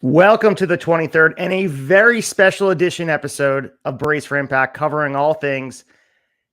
Welcome to the 23rd and a very special edition episode of Brace for Impact, covering all things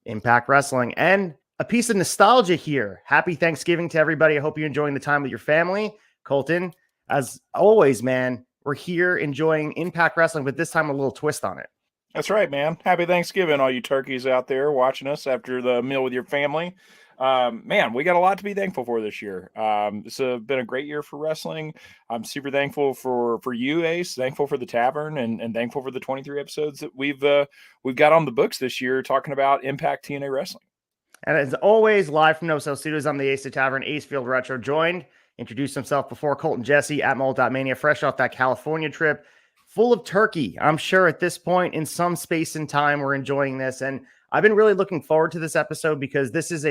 Impact Wrestling and a piece of nostalgia here. Happy Thanksgiving to everybody. I hope you're enjoying the time with your family. Colton, as always, man, we're here enjoying Impact Wrestling, but this time a little twist on it. That's right, man. Happy Thanksgiving, all you turkeys out there watching us after the meal with your family. Man, we got a lot to be thankful for this year. It's been a great year for wrestling. I'm super thankful for you, Ace. Thankful for the Tavern, and thankful for the 23 episodes that we've got on the books this year talking about Impact TNA Wrestling. And as always, live from No Cell Studios, I'm the Ace of Tavern, Acefield Retro, joined, introduced himself before, Colton Jesse at Mall.mania, fresh off that California trip, full of turkey. I'm sure at this point in some space and time, we're enjoying this. And I've been really looking forward to this episode because this is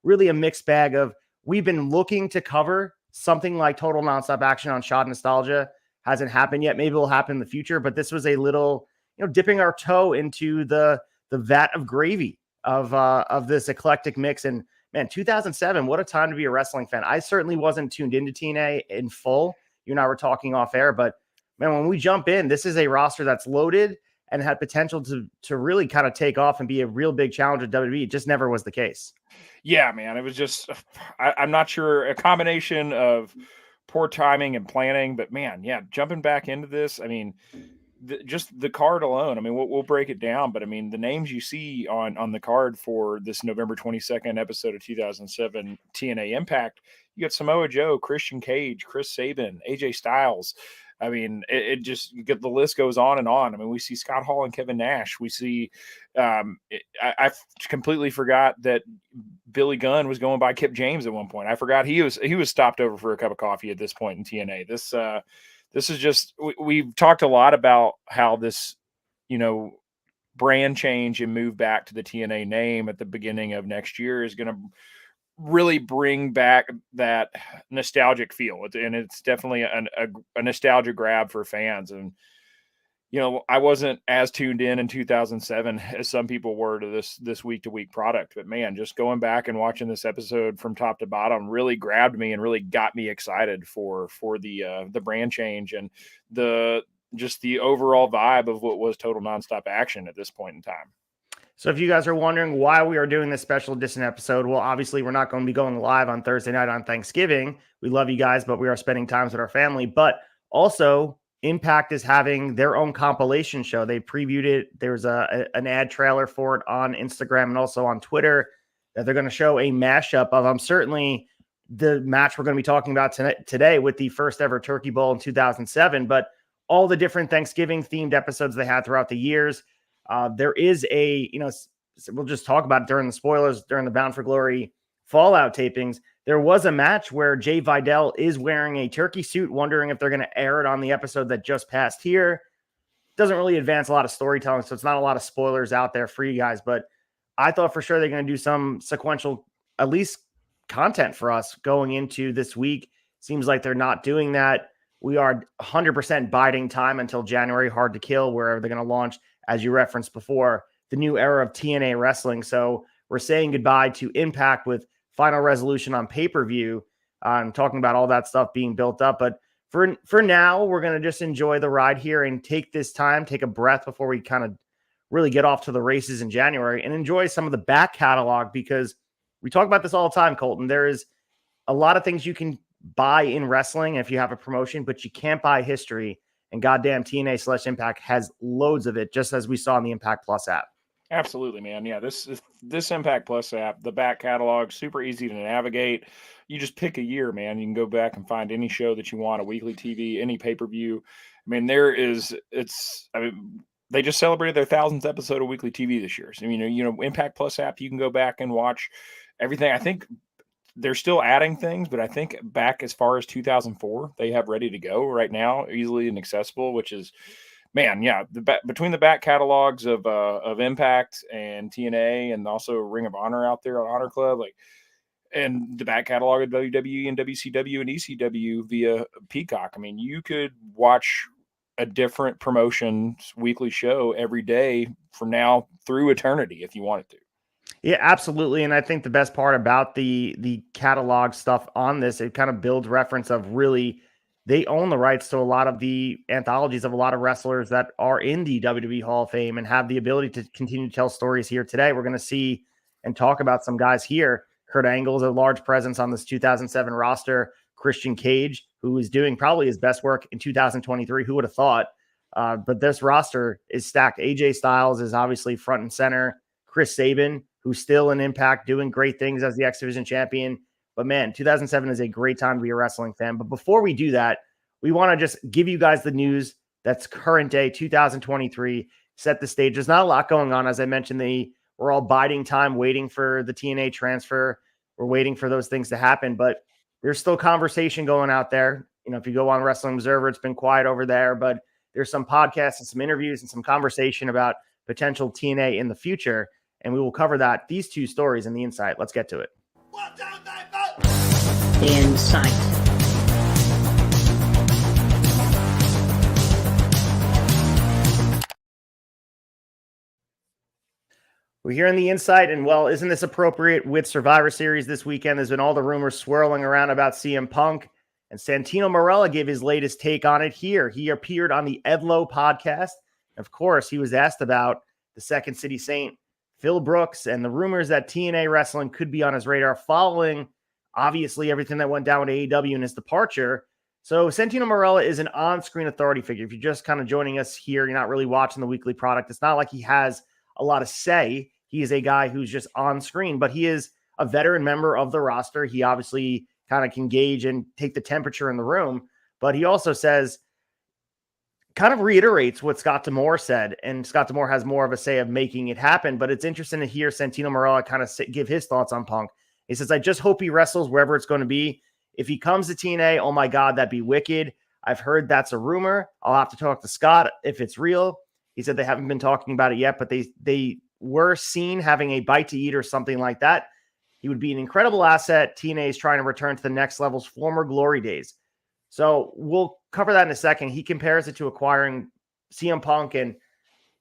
really a mixed bag of, we've been looking to cover something like Total Nonstop Action on Shot Nostalgia. Hasn't happened yet. Maybe it'll happen in the future, but this was a little, dipping our toe into the vat of gravy of this eclectic mix. And man, 2007, what a time to be a wrestling fan. I certainly wasn't tuned into TNA in full. You and I were talking off air, but man, when we jump in, this is a roster that's loaded and had potential to really kind of take off and be a real big challenge at WWE. It just never was the case. Yeah, man, it was just, I'm not sure, a combination of poor timing and planning, but man, yeah, jumping back into this, I mean, just the card alone, I mean, we'll break it down, but I mean, the names you see on the card for this November 22nd episode of 2007 TNA Impact, you got Samoa Joe, Christian Cage, Chris Sabin, AJ Styles. I mean, it just, the list goes on and on. I mean, we see Scott Hall and Kevin Nash. We see, I completely forgot that Billy Gunn was going by Kip James at one point. I forgot he was stopped over for a cup of coffee at this point in TNA. This is just, we've talked a lot about how this, brand change and move back to the TNA name at the beginning of next year is going to really bring back that nostalgic feel. And it's definitely a nostalgia grab for fans. And, I wasn't as tuned in 2007 as some people were to this week to week product, but man, just going back and watching this episode from top to bottom really grabbed me and really got me excited for the brand change and the overall vibe of what was Total Nonstop Action at this point in time. So if you guys are wondering why we are doing this special edition episode, well, obviously we're not going to be going live on Thursday night on Thanksgiving. We love you guys, but we are spending time with our family. But also, Impact is having their own compilation show. They previewed it. There's an ad trailer for it on Instagram and also on Twitter that they're going to show a mashup of. Certainly the match we're going to be talking about today with the first ever Turkey Bowl in 2007, but all the different Thanksgiving themed episodes they had throughout the years. There is we'll just talk about it during the spoilers, during the Bound for Glory Fallout tapings. There was a match where Jay Vidal is wearing a turkey suit, wondering if they're going to air it on the episode that just passed here. Doesn't really advance a lot of storytelling, so it's not a lot of spoilers out there for you guys, but I thought for sure they're going to do some sequential, at least content for us going into this week. Seems like they're not doing that. We are 100% biding time until January, Hard to Kill, where they're going to launch, as you referenced before, the new era of TNA wrestling. So we're saying goodbye to Impact with Final Resolution on pay-per-view. I'm talking about all that stuff being built up. But for now, we're going to just enjoy the ride here and take this time, take a breath before we kind of really get off to the races in January and enjoy some of the back catalog, because we talk about this all the time, Colton. There is a lot of things you can buy in wrestling if you have a promotion, but you can't buy history. And goddamn, TNA/Impact has loads of it, just as we saw in the Impact Plus app. Absolutely, man. Yeah, this Impact Plus app, the back catalog, super easy to navigate. You just pick a year, man. You can go back and find any show that you want, a weekly TV, any pay-per-view. I mean, they just celebrated their 1,000th episode of weekly TV this year. So, Impact Plus app, you can go back and watch everything. I think they're still adding things, but I think back as far as 2004, they have ready to go right now, easily and accessible, which is, man, yeah, between the back catalogs of Impact and TNA and also Ring of Honor out there on Honor Club, and the back catalog of WWE and WCW and ECW via Peacock. I mean, you could watch a different promotion's weekly show every day from now through eternity if you wanted to. Yeah, absolutely. And I think the best part about the catalog stuff on this, it kind of builds reference of really they own the rights to a lot of the anthologies of a lot of wrestlers that are in the WWE Hall of Fame and have the ability to continue to tell stories here today. We're going to see and talk about some guys here. Kurt Angle is a large presence on this 2007 roster. Christian Cage, who is doing probably his best work in 2023. Who would have thought? But this roster is stacked. AJ Styles is obviously front and center. Chris Sabin, who's still in Impact, doing great things as the X Division champion. But man, 2007 is a great time to be a wrestling fan. But before we do that, we want to just give you guys the news that's current day, 2023, set the stage. There's not a lot going on. As I mentioned, we're all biding time, waiting for the TNA transfer. We're waiting for those things to happen, but there's still conversation going out there. You know, if you go on Wrestling Observer, it's been quiet over there, but there's some podcasts and some interviews and some conversation about potential TNA in the future. And we will cover that, these two stories in the Insight. Let's get to it. The Insight. We're here in the Insight, and well, isn't this appropriate with Survivor Series this weekend? There's been all the rumors swirling around about CM Punk, and Santino Marella gave his latest take on it here. He appeared on the Edlow podcast. Of course, he was asked about the Second City Saint, Phil Brooks, and the rumors that TNA wrestling could be on his radar following, obviously, everything that went down with AEW and his departure. So Santino Marella is an on-screen authority figure. If you're just kind of joining us here, you're not really watching the weekly product. It's not like he has a lot of say. He is a guy who's just on screen, but he is a veteran member of the roster. He obviously kind of can gauge and take the temperature in the room, but he also says, kind of reiterates what Scott D'Amore said, and Scott D'Amore has more of a say of making it happen, but it's interesting to hear Santino Marella kind of give his thoughts on Punk. He says, I just hope he wrestles wherever it's going to be. If he comes to TNA, oh my God, that'd be wicked. I've heard that's a rumor. I'll have to talk to Scott if it's real. He said they haven't been talking about it yet, but they were seen having a bite to eat or something like that. He would be an incredible asset. TNA is trying to return to the next level's former glory days. So we'll cover that in a second. He compares it to acquiring CM Punk, and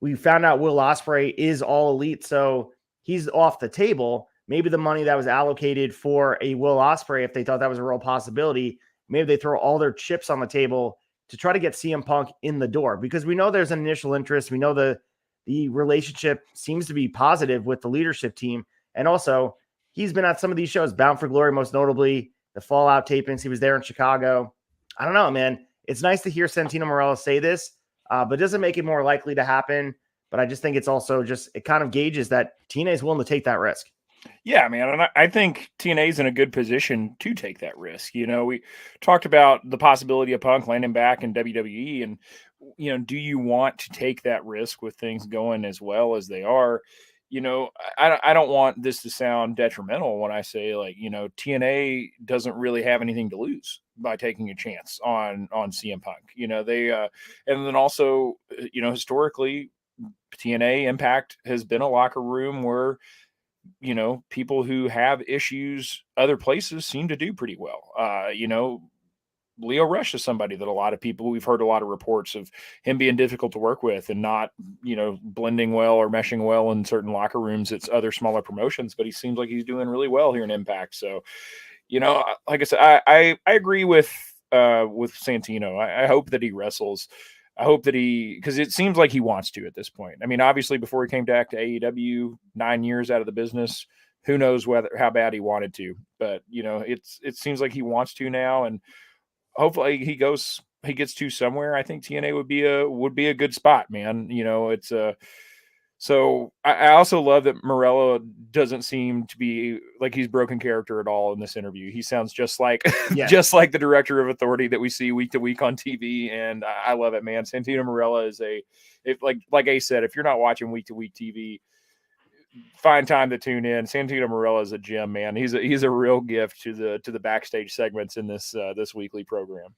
we found out Will Ospreay is all elite, so he's off the table. Maybe the money that was allocated for a Will Ospreay, if they thought that was a real possibility, maybe they throw all their chips on the table to try to get CM Punk in the door, because we know there's an initial interest. We know the relationship seems to be positive with the leadership team. And also, he's been at some of these shows, Bound for Glory, most notably the Fallout tapings. He was there in Chicago. I don't know, man. It's nice to hear Santino Marella say this, but it doesn't make it more likely to happen. But I just think it's also just, it kind of gauges that TNA is willing to take that risk. Yeah, man. And I think TNA is in a good position to take that risk. You know, we talked about the possibility of Punk landing back in WWE, and, you know, do you want to take that risk with things going as well as they are? You know, I don't want this to sound detrimental when I say, like, you know, TNA doesn't really have anything to lose by taking a chance on CM Punk. You know, they and then also, you know, historically, TNA Impact has been a locker room where, you know, people who have issues other places seem to do pretty well. You know, Leo Rush is somebody that a lot of people, we've heard a lot of reports of him being difficult to work with and not, you know, blending well or meshing well in certain locker rooms. It's other smaller promotions, but he seems like he's doing really well here in Impact. So, you know, like I said, I agree with Santino. I hope that he wrestles. I hope that because it seems like he wants to at this point. I mean, obviously before he came back to AEW, 9 years out of the business, who knows how bad he wanted to, but you know, it seems like he wants to now. And hopefully he gets to somewhere. I think TNA would be a good spot, man. You know, it's so I also love that Morello doesn't seem to be like he's broken character at all in this interview. He sounds just like just like the director of Authority that we see week to week on TV, and I love it, man. Santino Marella is like Ace said, if you're not watching week to week TV, find time to tune in. Santino Marella is a gem, man. He's a real gift to the backstage segments in this weekly program.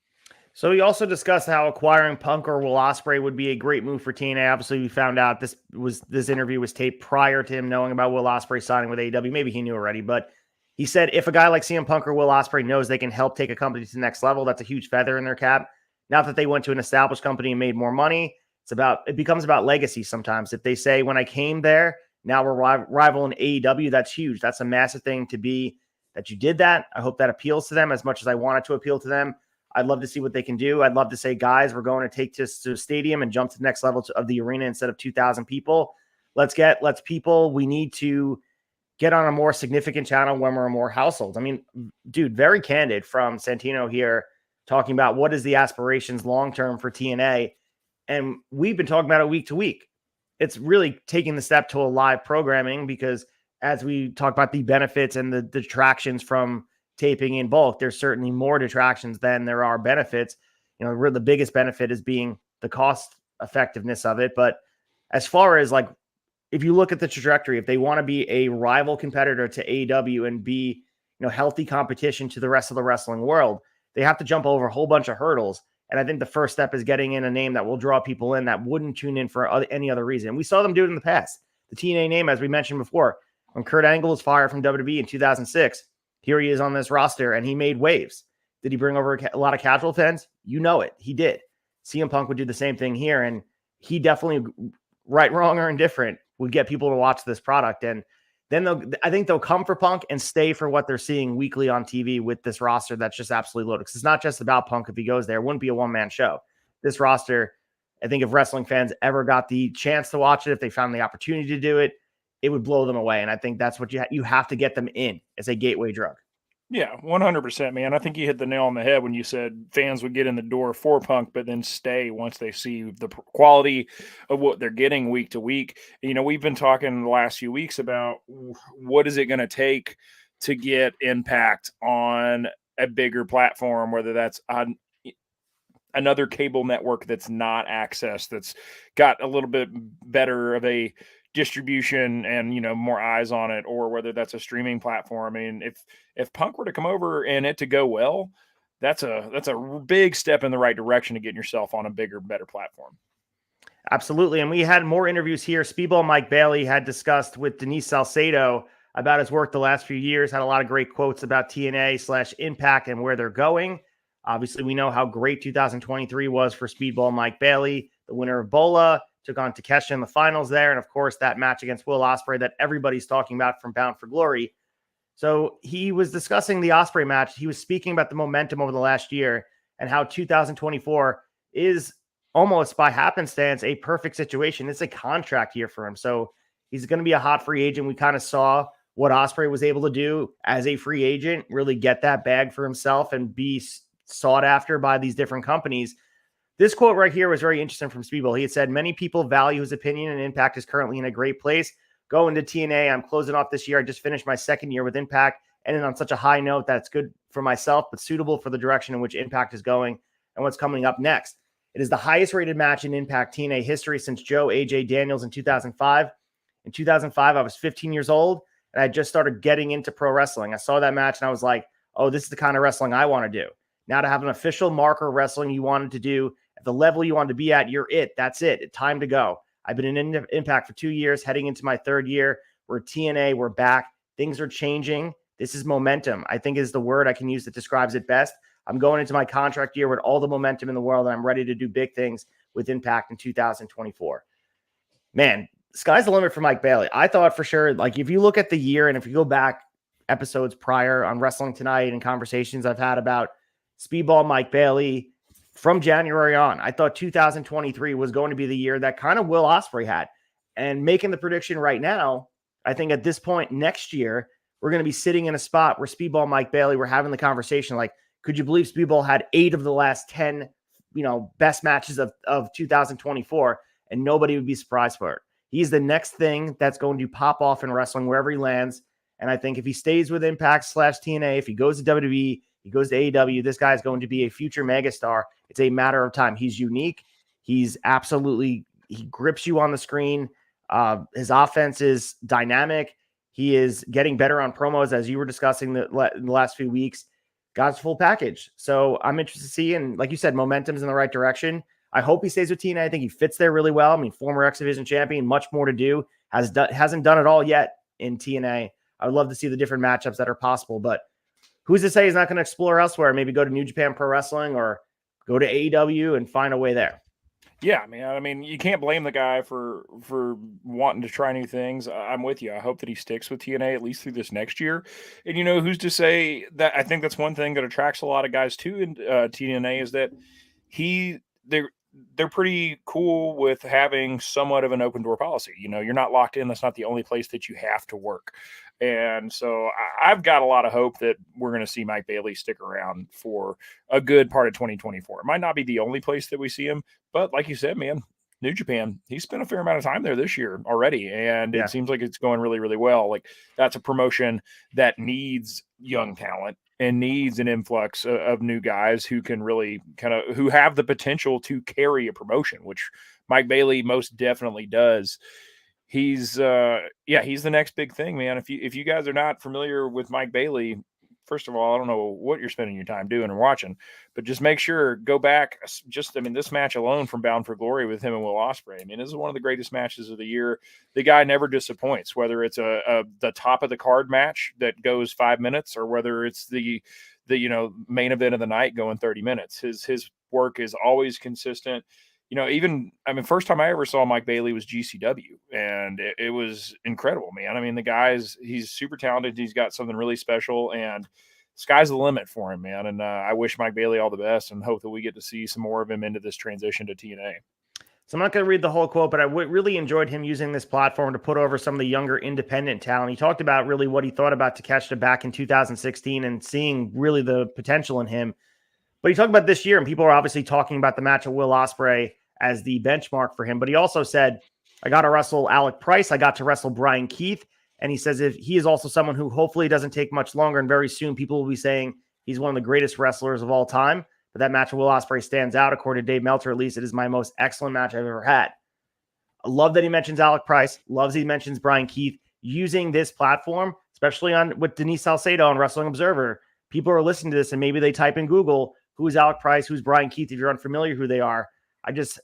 So he also discussed how acquiring Punk or Will Ospreay would be a great move for TNA. Obviously, we found out this interview was taped prior to him knowing about Will Ospreay signing with AEW. Maybe he knew already, but he said if a guy like CM Punk or Will Ospreay knows they can help take a company to the next level, that's a huge feather in their cap. Not that they went to an established company and made more money. It becomes about legacy sometimes. If they say, when I came there, now we're rivaling AEW, that's huge. That's a massive thing to be that you did that. I hope that appeals to them as much as I want it to appeal to them. I'd love to see what they can do. I'd love to say, guys, we're going to take this to a stadium and jump to the next level of the arena instead of 2,000 people. We need to get on a more significant channel when we're more households. I mean, dude, very candid from Santino here, talking about what is the aspirations long-term for TNA. And we've been talking about it week to week. It's really taking the step to a live programming, because as we talk about the benefits and the detractions from taping in bulk, there's certainly more detractions than there are benefits. The biggest benefit is being the cost effectiveness of it. But as far as like, if you look at the trajectory, if they want to be a rival competitor to AEW and be, healthy competition to the rest of the wrestling world, they have to jump over a whole bunch of hurdles. And I think the first step is getting in a name that will draw people in that wouldn't tune in for any other reason. We saw them do it in the past. The TNA name, as we mentioned before, when Kurt Angle was fired from WWE in 2006, here he is on this roster and he made waves. Did he bring over a lot of casual fans? You know it. He did. CM Punk would do the same thing here. And he definitely, right, wrong, or indifferent, would get people to watch this product. And then I think they'll come for Punk and stay for what they're seeing weekly on TV with this roster that's just absolutely loaded. Because it's not just about Punk. If he goes there, it wouldn't be a one-man show. This roster, I think if wrestling fans ever got the chance to watch it, if they found the opportunity to do it, it would blow them away. And I think that's what you have to get them in as a gateway drug. Yeah, 100%, man. I think you hit the nail on the head when you said fans would get in the door for Punk, but then stay once they see the quality of what they're getting week to week. We've been talking the last few weeks about what is it going to take to get Impact on a bigger platform, whether that's on another cable network that's not Access, that's got a little bit better of a distribution and more eyes on it, or whether that's a streaming platform. I mean, if Punk were to come over and it to go well, that's a big step in the right direction to getting yourself on a bigger, better platform. Absolutely. And we had more interviews here. Speedball Mike Bailey had discussed with Denise Salcedo about his work the last few years, had a lot of great quotes about TNA/Impact and where they're going. Obviously, we know how great 2023 was for Speedball Mike Bailey, the winner of Bola, took on Takeshita in the finals there. And of course, that match against Will Ospreay that everybody's talking about from Bound for Glory. So he was discussing the Ospreay match. He was speaking about the momentum over the last year and how 2024 is almost by happenstance a perfect situation. It's a contract year for him. So he's going to be a hot free agent. We kind of saw what Ospreay was able to do as a free agent, really get that bag for himself and be sought after by these different companies. This quote right here was very interesting from Speedball. He had said, many people value his opinion and Impact is currently in a great place. Going to TNA, I'm closing off this year. I just finished my second year with Impact, ending on such a high note that it's good for myself, but suitable for the direction in which Impact is going and what's coming up next. It is the highest rated match in Impact TNA history since Joe AJ Daniels in 2005. In 2005, I was 15 years old and I just started getting into pro wrestling. I saw that match and I was like, oh, this is the kind of wrestling I want to do. Now to have an official marker wrestling you wanted to do at the level you wanted to be at, you're it. That's it. Time to go. I've been in Impact for 2 years, heading into my third year. We're TNA. We're back. Things are changing. This is momentum, I think, is the word I can use that describes it best. I'm going into my contract year with all the momentum in the world, and I'm ready to do big things with Impact in 2024. Man, sky's the limit for Mike Bailey. I thought for sure, like, if you look at the year and if you go back episodes prior on Wrestling Tonight and conversations I've had about Speedball Mike Bailey from January on, I thought 2023 was going to be the year that kind of Will Ospreay had. And making the prediction right now, I think at this point next year, we're going to be sitting in a spot where Speedball Mike Bailey, we're having the conversation like, could you believe Speedball had 8 of the last 10, best matches of 2024, and nobody would be surprised for it. He's the next thing that's going to pop off in wrestling wherever he lands. And I think if he stays with Impact/TNA, if he goes to WWE, he goes to AEW, this guy's going to be a future megastar. It's a matter of time. He's unique. He grips you on the screen. His offense is dynamic. He is getting better on promos, as you were discussing in the last few weeks. Got his full package. So I'm interested to see. And like you said, momentum's in the right direction. I hope he stays with TNA. I think he fits there really well. I mean, former X Division champion, much more to do. Hasn't done it all yet in TNA. I would love to see the different matchups that are possible, but who's to say he's not going to explore elsewhere? Maybe go to New Japan Pro Wrestling or go to AEW and find a way there. Yeah, man. I mean, you can't blame the guy for wanting to try new things. I'm with you. I hope that he sticks with TNA at least through this next year. And who's to say that? I think that's one thing that attracts a lot of guys to in TNA is that they're pretty cool with having somewhat of an open door policy. You're not locked in. That's not the only place that you have to work. And so I've got a lot of hope that we're going to see Mike Bailey stick around for a good part of 2024. It might not be the only place that we see him, but like you said, man, New Japan, he spent a fair amount of time there this year already. And it seems like it's going really, really well. Like that's a promotion that needs young talent and needs an influx of new guys who can really who have the potential to carry a promotion, which Mike Bailey most definitely does. He's the next big thing, man. If you guys are not familiar with Mike Bailey, first of all, I don't know what you're spending your time doing and watching, but just make sure, go back. This match alone from Bound for Glory with him and Will Ospreay. I mean, this is one of the greatest matches of the year. The guy never disappoints, whether it's the top of the card match that goes 5 minutes or whether it's the main event of the night going 30 minutes. His work is always consistent. First time I ever saw Mike Bailey was GCW, and it was incredible, man. I mean, he's super talented. He's got something really special, and sky's the limit for him, man. And I wish Mike Bailey all the best and hope that we get to see some more of him into this transition to TNA. So I'm not going to read the whole quote, but I really enjoyed him using this platform to put over some of the younger independent talent. He talked about really what he thought about Takeshita back in 2016 and seeing really the potential in him. But he talked about this year, and people are obviously talking about the match of Will Ospreay as the benchmark for him. But he also said, I got to wrestle Alec Price. I got to wrestle Brian Keith. And he says if he is also someone who hopefully doesn't take much longer, and very soon people will be saying he's one of the greatest wrestlers of all time. But that match of Will Ospreay stands out. According to Dave Meltzer, at least, it is my most excellent match I've ever had. I love that he mentions Alec Price. Loves he mentions Brian Keith. Using this platform, especially with Denise Salcedo on Wrestling Observer, people are listening to this and maybe they type in Google, who's Alec Price, who's Brian Keith, if you're unfamiliar who they are. I just,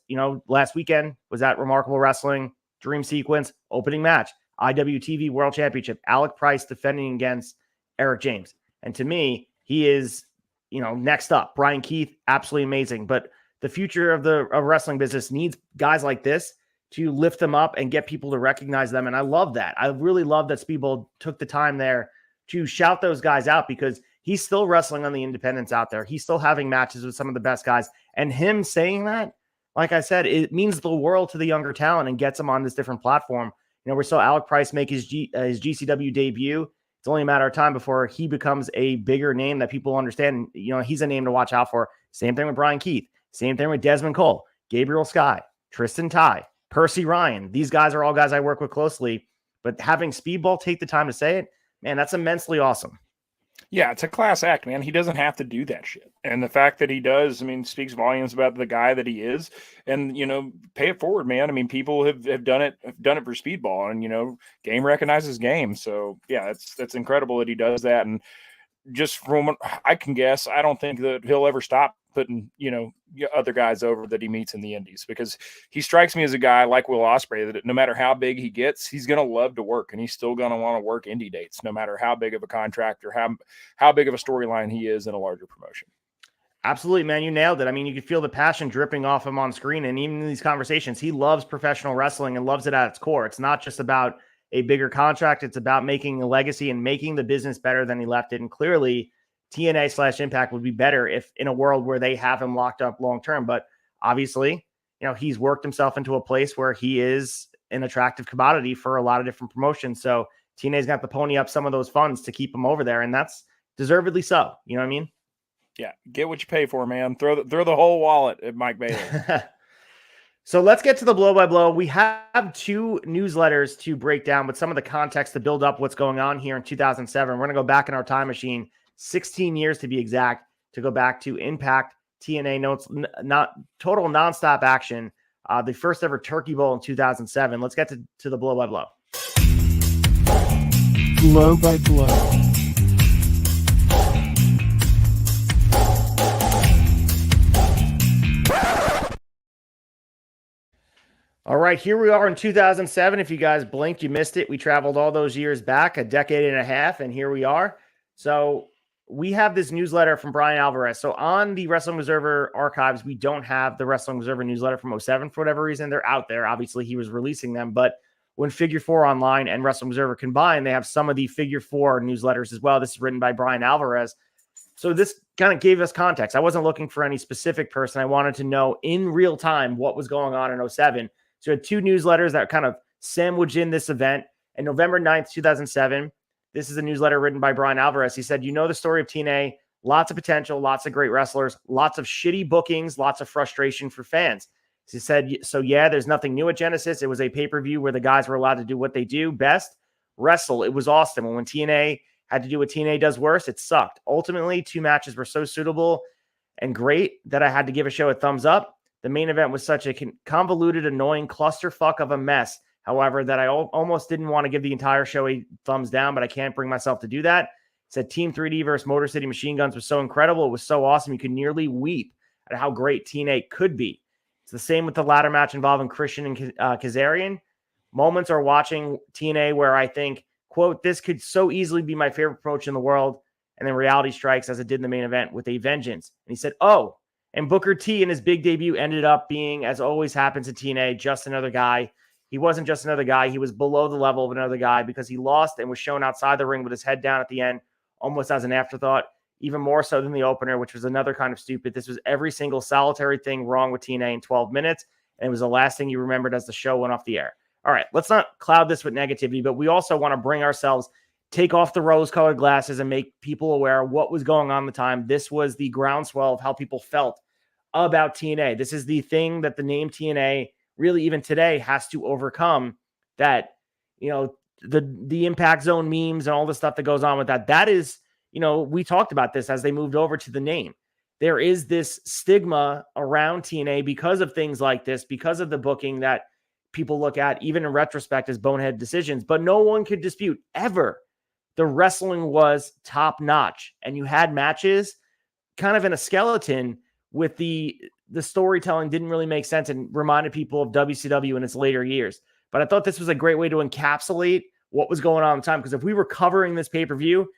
last weekend was at Remarkable Wrestling, Dream Sequence, opening match, IWTV World Championship, Alec Price defending against Eric James. And to me, he is, next up. Brian Keith, absolutely amazing. But the future of the wrestling business needs guys like this to lift them up and get people to recognize them. And I love that. I really love that Speedball took the time there to shout those guys out because he's still wrestling on the independents out there. He's still having matches with some of the best guys. And him saying that, like I said, it means the world to the younger talent and gets them on this different platform. We saw Alec Price make his GCW debut. It's only a matter of time before he becomes a bigger name that people understand. He's a name to watch out for. Same thing with Brian Keith. Same thing with Desmond Cole, Gabriel Sky, Tristan Ty, Percy Ryan. These guys are all guys I work with closely. But having Speedball take the time to say it, man, that's immensely awesome. Yeah, it's a class act, man. He doesn't have to do that shit. And the fact that he does, speaks volumes about the guy that he is. And, pay it forward, man. People have done it for Speedball, and, game recognizes game. So, yeah, that's incredible that he does that. And just from what I can guess, I don't think that he'll ever stop putting, other guys over that he meets in the indies, because he strikes me as a guy like Will Ospreay that no matter how big he gets, he's going to love to work, and he's still going to want to work indie dates, no matter how big of a contract or how big of a storyline he is in a larger promotion. Absolutely, man. You nailed it. You could feel the passion dripping off him on screen. And even in these conversations, he loves professional wrestling and loves it at its core. It's not just about a bigger contract. It's about making a legacy and making the business better than he left it. And clearly TNA/Impact would be better if in a world where they have him locked up long-term. But obviously, he's worked himself into a place where he is an attractive commodity for a lot of different promotions. So TNA's got to pony up some of those funds to keep him over there. And that's deservedly so. You know what I mean? Yeah. Get what you pay for, man. Throw the whole wallet at Mike Bailey. So let's get to the blow-by-blow. We have 2 newsletters to break down with some of the context to build up what's going on here in 2007. We're going to go back in our time machine, 16 years to be exact, to go back to Impact, TNA notes, not total nonstop action, the first ever Turkey Bowl in 2007. Let's get to the blow-by-blow. Blow-by-blow. All right, here we are in 2007. If you guys blinked, you missed it. We traveled all those years back, a decade and a half, and here we are. So we have this newsletter from Brian Alvarez. So on the Wrestling Observer archives, we don't have the Wrestling Observer newsletter from '07 for whatever reason. They're out there. Obviously, he was releasing them, but when Figure 4 Online and Wrestling Observer combined, they have some of the Figure 4 newsletters as well. This is written by Brian Alvarez. So this kind of gave us context. I wasn't looking for any specific person. I wanted to know in real time what was going on in '07. So we had two newsletters that kind of sandwiched in this event. And November 9th, 2007, this is a newsletter written by Brian Alvarez. He said, you know the story of TNA, lots of potential, lots of great wrestlers, lots of shitty bookings, lots of frustration for fans. He said, so yeah, there's nothing new at Genesis. It was a pay-per-view where the guys were allowed to do what they do best, wrestle. It was awesome. And when TNA had to do what TNA does worst, it sucked. Ultimately, two matches were so suitable and great that I had to give a show a thumbs up. The main event was such a convoluted, annoying clusterfuck of a mess, however, that I almost didn't want to give the entire show a thumbs down, but I can't bring myself to do that. He said Team 3D versus Motor City Machine Guns was so incredible. It was so awesome. You could nearly weep at how great TNA could be. It's the same with the ladder match involving Christian and Kazarian. Moments are watching TNA where I think, quote, this could so easily be my favorite approach in the world. And then reality strikes as it did in the main event with a vengeance. And he said, oh, and Booker T in his big debut ended up being, as always happens at TNA, just another guy. He wasn't just another guy. He was below the level of another guy because he lost and was shown outside the ring with his head down at the end, almost as an afterthought, even more so than the opener, which was another kind of stupid. This was every single solitary thing wrong with TNA in 12 minutes, and it was the last thing you remembered as the show went off the air. All right, let's not cloud this with negativity, but we also want to bring ourselves, take off the rose-colored glasses and make people aware of what was going on at the time. This was the groundswell of how people felt about TNA. This is the thing that the name TNA really even today has to overcome, that, you know, the Impact Zone memes and all the stuff that goes on with that. That is, you know, we talked about this as they moved over to the name. There is this stigma around TNA because of things like this, because of the booking that people look at, even in retrospect, as bonehead decisions. But no one could dispute ever the wrestling was top notch, and you had matches kind of in a skeleton with the storytelling didn't really make sense and reminded people of WCW in its later years. But I thought this was a great way to encapsulate what was going on at the time, because if we were covering this pay-per-view,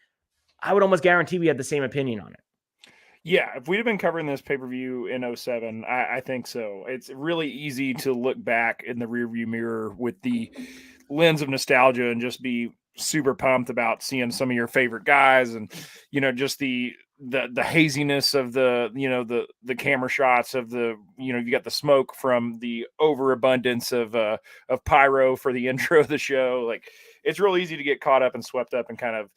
I would almost guarantee we had the same opinion on it. Yeah, if we'd have been covering this pay-per-view in '07, I think so. It's really easy to look back in the rearview mirror with the lens of nostalgia and just be super pumped about seeing some of your favorite guys, and, you know, just the haziness of the, you know, the camera shots of the, you know, you got the smoke from the overabundance of pyro for the intro of the show. Like, it's real easy to get caught up and swept up and kind of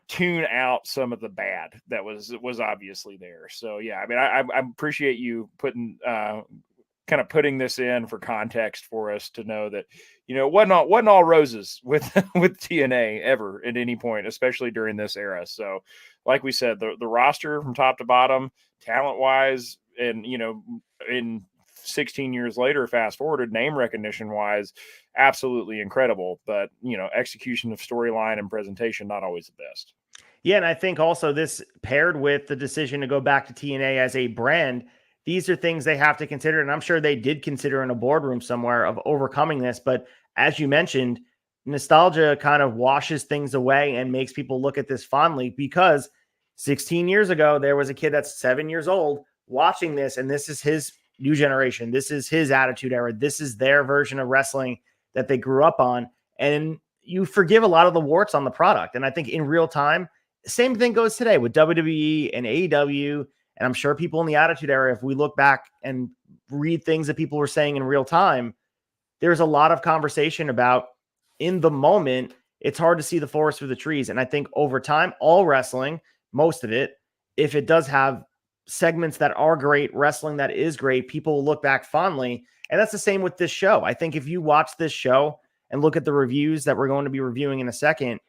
tune out some of the bad that was obviously there. So yeah, I mean, I appreciate you putting kind of putting this in for context for us to know that, you know, wasn't all roses with TNA ever at any point, especially during this era. So like we said, the roster from top to bottom, talent wise, and, you know, in 16 years later, fast forwarded, name recognition wise, absolutely incredible. But, you know, execution of storyline and presentation, not always the best. Yeah, and I think also this paired with the decision to go back to TNA as a brand, these are things they have to consider, and I'm sure they did consider in a boardroom somewhere of overcoming this. But as you mentioned, nostalgia kind of washes things away and makes people look at this fondly, because 16 years ago, there was a kid that's 7 years old watching this, and this is his new generation. This is his attitude era. This is their version of wrestling that they grew up on. And you forgive a lot of the warts on the product. And I think in real time, same thing goes today with WWE and AEW. And I'm sure people in the Attitude Era, if we look back and read things that people were saying in real time, there's a lot of conversation about, in the moment, it's hard to see the forest through the trees. And I think over time, all wrestling, most of it, if it does have segments that are great, wrestling that is great, people will look back fondly. And that's the same with this show. I think if you watch this show and look at the reviews that we're going to be reviewing in a second,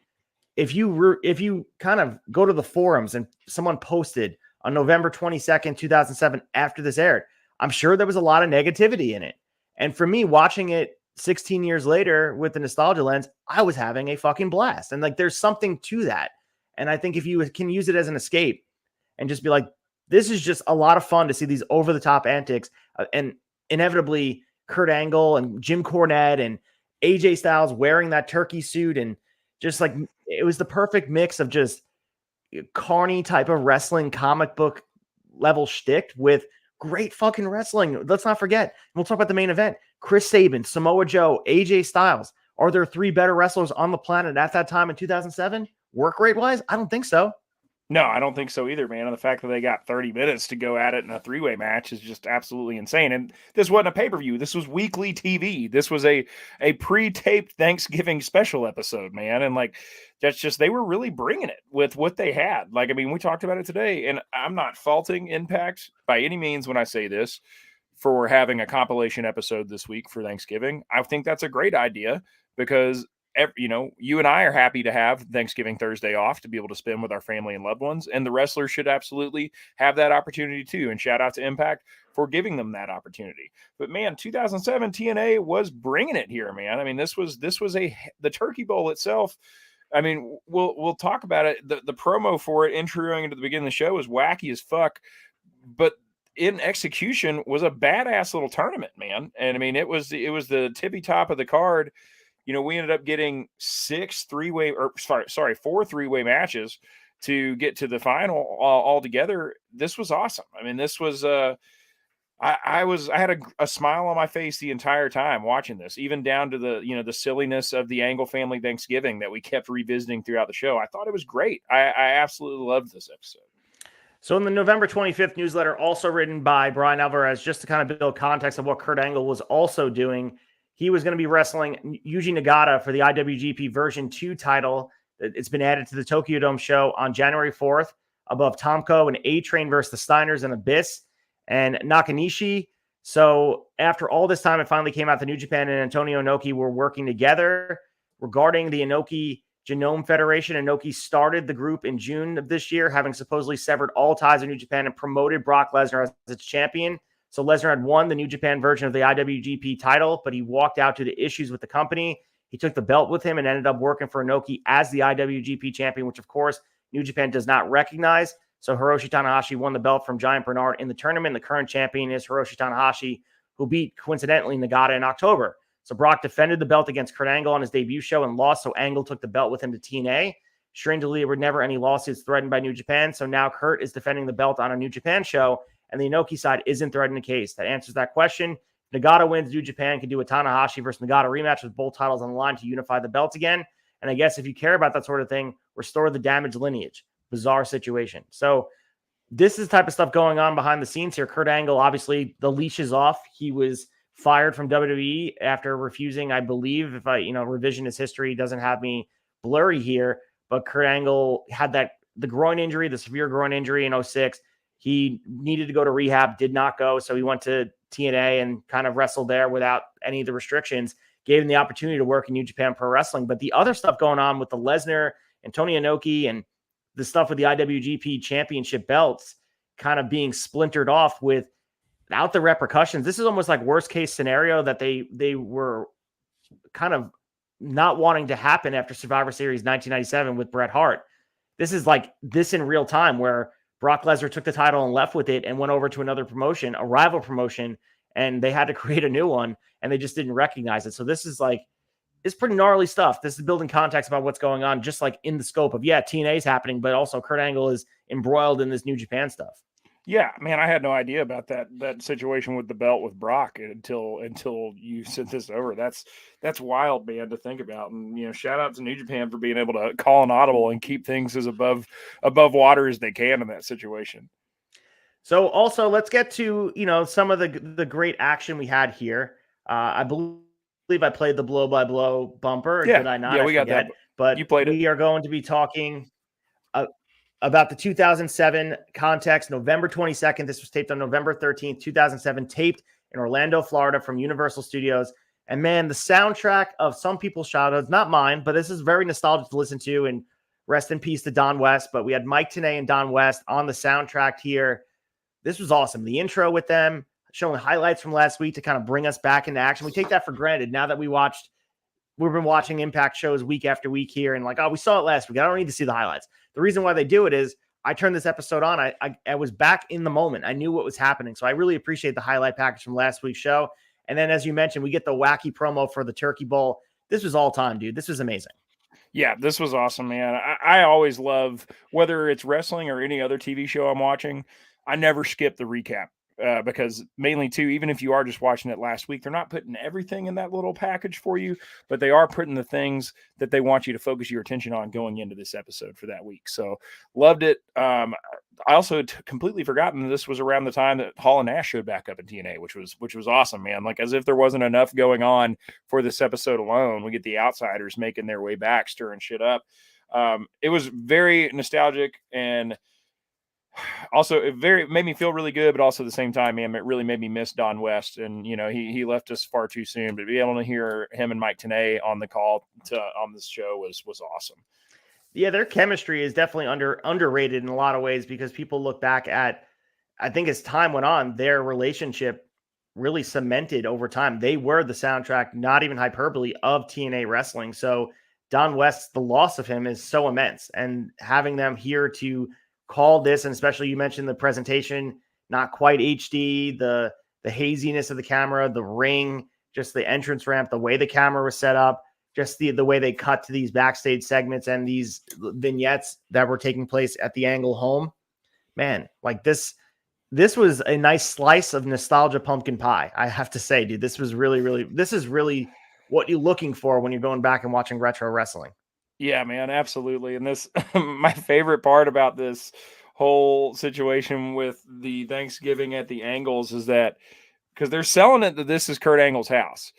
if you kind of go to the forums and someone posted on November 22nd, 2007, after this aired, I'm sure there was a lot of negativity in it. And for me, watching it 16 years later with the nostalgia lens, I was having a fucking blast. And like, there's something to that. And I think if you can use it as an escape and just be like, this is just a lot of fun to see these over the top antics, and inevitably Kurt Angle and Jim Cornette and AJ Styles wearing that turkey suit, and just like, it was the perfect mix of just carny type of wrestling comic book level shtick with great fucking wrestling. Let's not forget, we'll talk about the main event. Chris Sabin, Samoa Joe, AJ Styles. Are there 3 better wrestlers on the planet at that time in 2007? Work rate wise? I don't think so. No, I don't think so either, man. And the fact that they got 30 minutes to go at it in a 3-way match is just absolutely insane. And this wasn't a pay-per-view. This was weekly TV. This was a pre-taped Thanksgiving special episode, man. And like, that's just, they were really bringing it with what they had. Like, I mean, we talked about it today, and I'm not faulting Impact by any means when I say this for having a compilation episode this week for Thanksgiving. I think that's a great idea because you and I are happy to have Thanksgiving Thursday off to be able to spend with our family and loved ones. And the wrestlers should absolutely have that opportunity too. And shout out to Impact for giving them that opportunity. But man, 2007 TNA was bringing it here, man. I mean, this was the Turkey Bowl itself. I mean, we'll talk about it. The promo for it introing into the beginning of the show was wacky as fuck, but in execution was a badass little tournament, man. And I mean, it was the tippy top of the card. We ended up getting 4 3-way matches to get to the final all together. This was awesome. I mean, this was I had a smile on my face the entire time watching this, even down to the silliness of the Angle family Thanksgiving that we kept revisiting throughout the show. I thought it was great. I absolutely loved this episode. So in the November 25th newsletter, also written by Brian Alvarez, just to kind of build context of what Kurt Angle was also doing, he was going to be wrestling Yuji Nagata for the IWGP version 2 title. It's been added to the Tokyo Dome show on January 4th above Tomko and A-Train versus the Steiners and Abyss and Nakanishi. So after all this time, it finally came out that New Japan and Antonio Inoki were working together regarding the Inoki Genome Federation. Inoki started the group in June of this year, having supposedly severed all ties with New Japan and promoted Brock Lesnar as its champion. So Lesnar had won the New Japan version of the IWGP title, but he walked out due to issues with the company. He took the belt with him and ended up working for Inoki as the IWGP champion, which of course New Japan does not recognize. So Hiroshi Tanahashi won the belt from Giant Bernard in the tournament. The current champion is Hiroshi Tanahashi, who beat, coincidentally, Nagata in October. So Brock defended the belt against Kurt Angle on his debut show and lost, so Angle took the belt with him to TNA. Strangely, there were never any lawsuits threatened by New Japan, so now Kurt is defending the belt on a New Japan show, and the Inoki side isn't threatening the case. That answers that question. Nagata wins, New Japan can do a Tanahashi versus Nagata rematch with both titles on the line to unify the belts again. And I guess if you care about that sort of thing, restore the damaged lineage. Bizarre situation. So this is the type of stuff going on behind the scenes here. Kurt Angle, obviously, the leash is off. He was fired from WWE after refusing, I believe, if revisionist history doesn't have me blurry here, but Kurt Angle had the groin injury, the severe groin injury in 2006. He needed to go to rehab, did not go. So he went to TNA and kind of wrestled there without any of the restrictions, gave him the opportunity to work in New Japan Pro Wrestling. But the other stuff going on with the Lesnar, Antonio Inoki, and the stuff with the IWGP championship belts kind of being splintered off without the repercussions. This is almost like worst case scenario that they were kind of not wanting to happen after Survivor Series 1997 with Bret Hart. This is like this in real time where Brock Lesnar took the title and left with it and went over to another promotion, a rival promotion, and they had to create a new one, and they just didn't recognize it. So this is it's pretty gnarly stuff. This is building context about what's going on, just like in the scope of, TNA is happening, but also Kurt Angle is embroiled in this New Japan stuff. Yeah, man, I had no idea about that situation with the belt with Brock until you sent this over. That's wild, man, to think about. And shout out to New Japan for being able to call an audible and keep things as above water as they can in that situation. So also let's get to some of the great action we had here. I believe I played the blow by blow bumper. Yeah, did I not? Yeah, we got that. But you played it. We are going to be talking about the 2007 context. November 22nd. This was taped on November 13th, 2007. Taped in Orlando, Florida, from Universal Studios. And man, the soundtrack of some people's childhoods, not mine, but this is very nostalgic to listen to. And rest in peace to Don West. But we had Mike Tenay and Don West on the soundtrack here. This was awesome. The intro with them, showing highlights from last week to kind of bring us back into action. We take that for granted now that we've been watching Impact shows week after week here, and we saw it last week. I don't need to see the highlights. The reason why they do it is I turned this episode on. I was back in the moment. I knew what was happening. So I really appreciate the highlight package from last week's show. And then, as you mentioned, we get the wacky promo for the Turkey Bowl. This was all time, dude. This was amazing. Yeah, this was awesome, man. I always love, whether it's wrestling or any other TV show I'm watching, I never skip the recap. Because mainly too, even if you are just watching it last week, they're not putting everything in that little package for you, but they are putting the things that they want you to focus your attention on going into this episode for that week. So loved it. I also had completely forgotten this was around the time that Hall and Nash showed back up in TNA, which was awesome, man. Like, as if there wasn't enough going on for this episode alone. We get the outsiders making their way back, stirring shit up. It was very nostalgic, and also it made me feel really good, but also at the same time, man, it really made me miss Don West. And he left us far too soon, but to be able to hear him and Mike Tenay on the call on this show was awesome. Yeah, their chemistry is definitely underrated in a lot of ways, because people look back at, I think as time went on, their relationship really cemented over time. They were the soundtrack, not even hyperbole, of TNA wrestling. So Don West, the loss of him is so immense, and having them here to call this, and especially you mentioned the presentation, not quite HD, the haziness of the camera, the ring, just the entrance ramp, the way the camera was set up, just the way they cut to these backstage segments and these vignettes that were taking place at the Angle home. Man, like this was a nice slice of nostalgia pumpkin pie. I have to say, dude, this is really what you're looking for when you're going back and watching retro wrestling. Yeah, man, absolutely. And this, my favorite part about this whole situation with the Thanksgiving at the Angles is that, because they're selling it that this is Kurt Angle's house.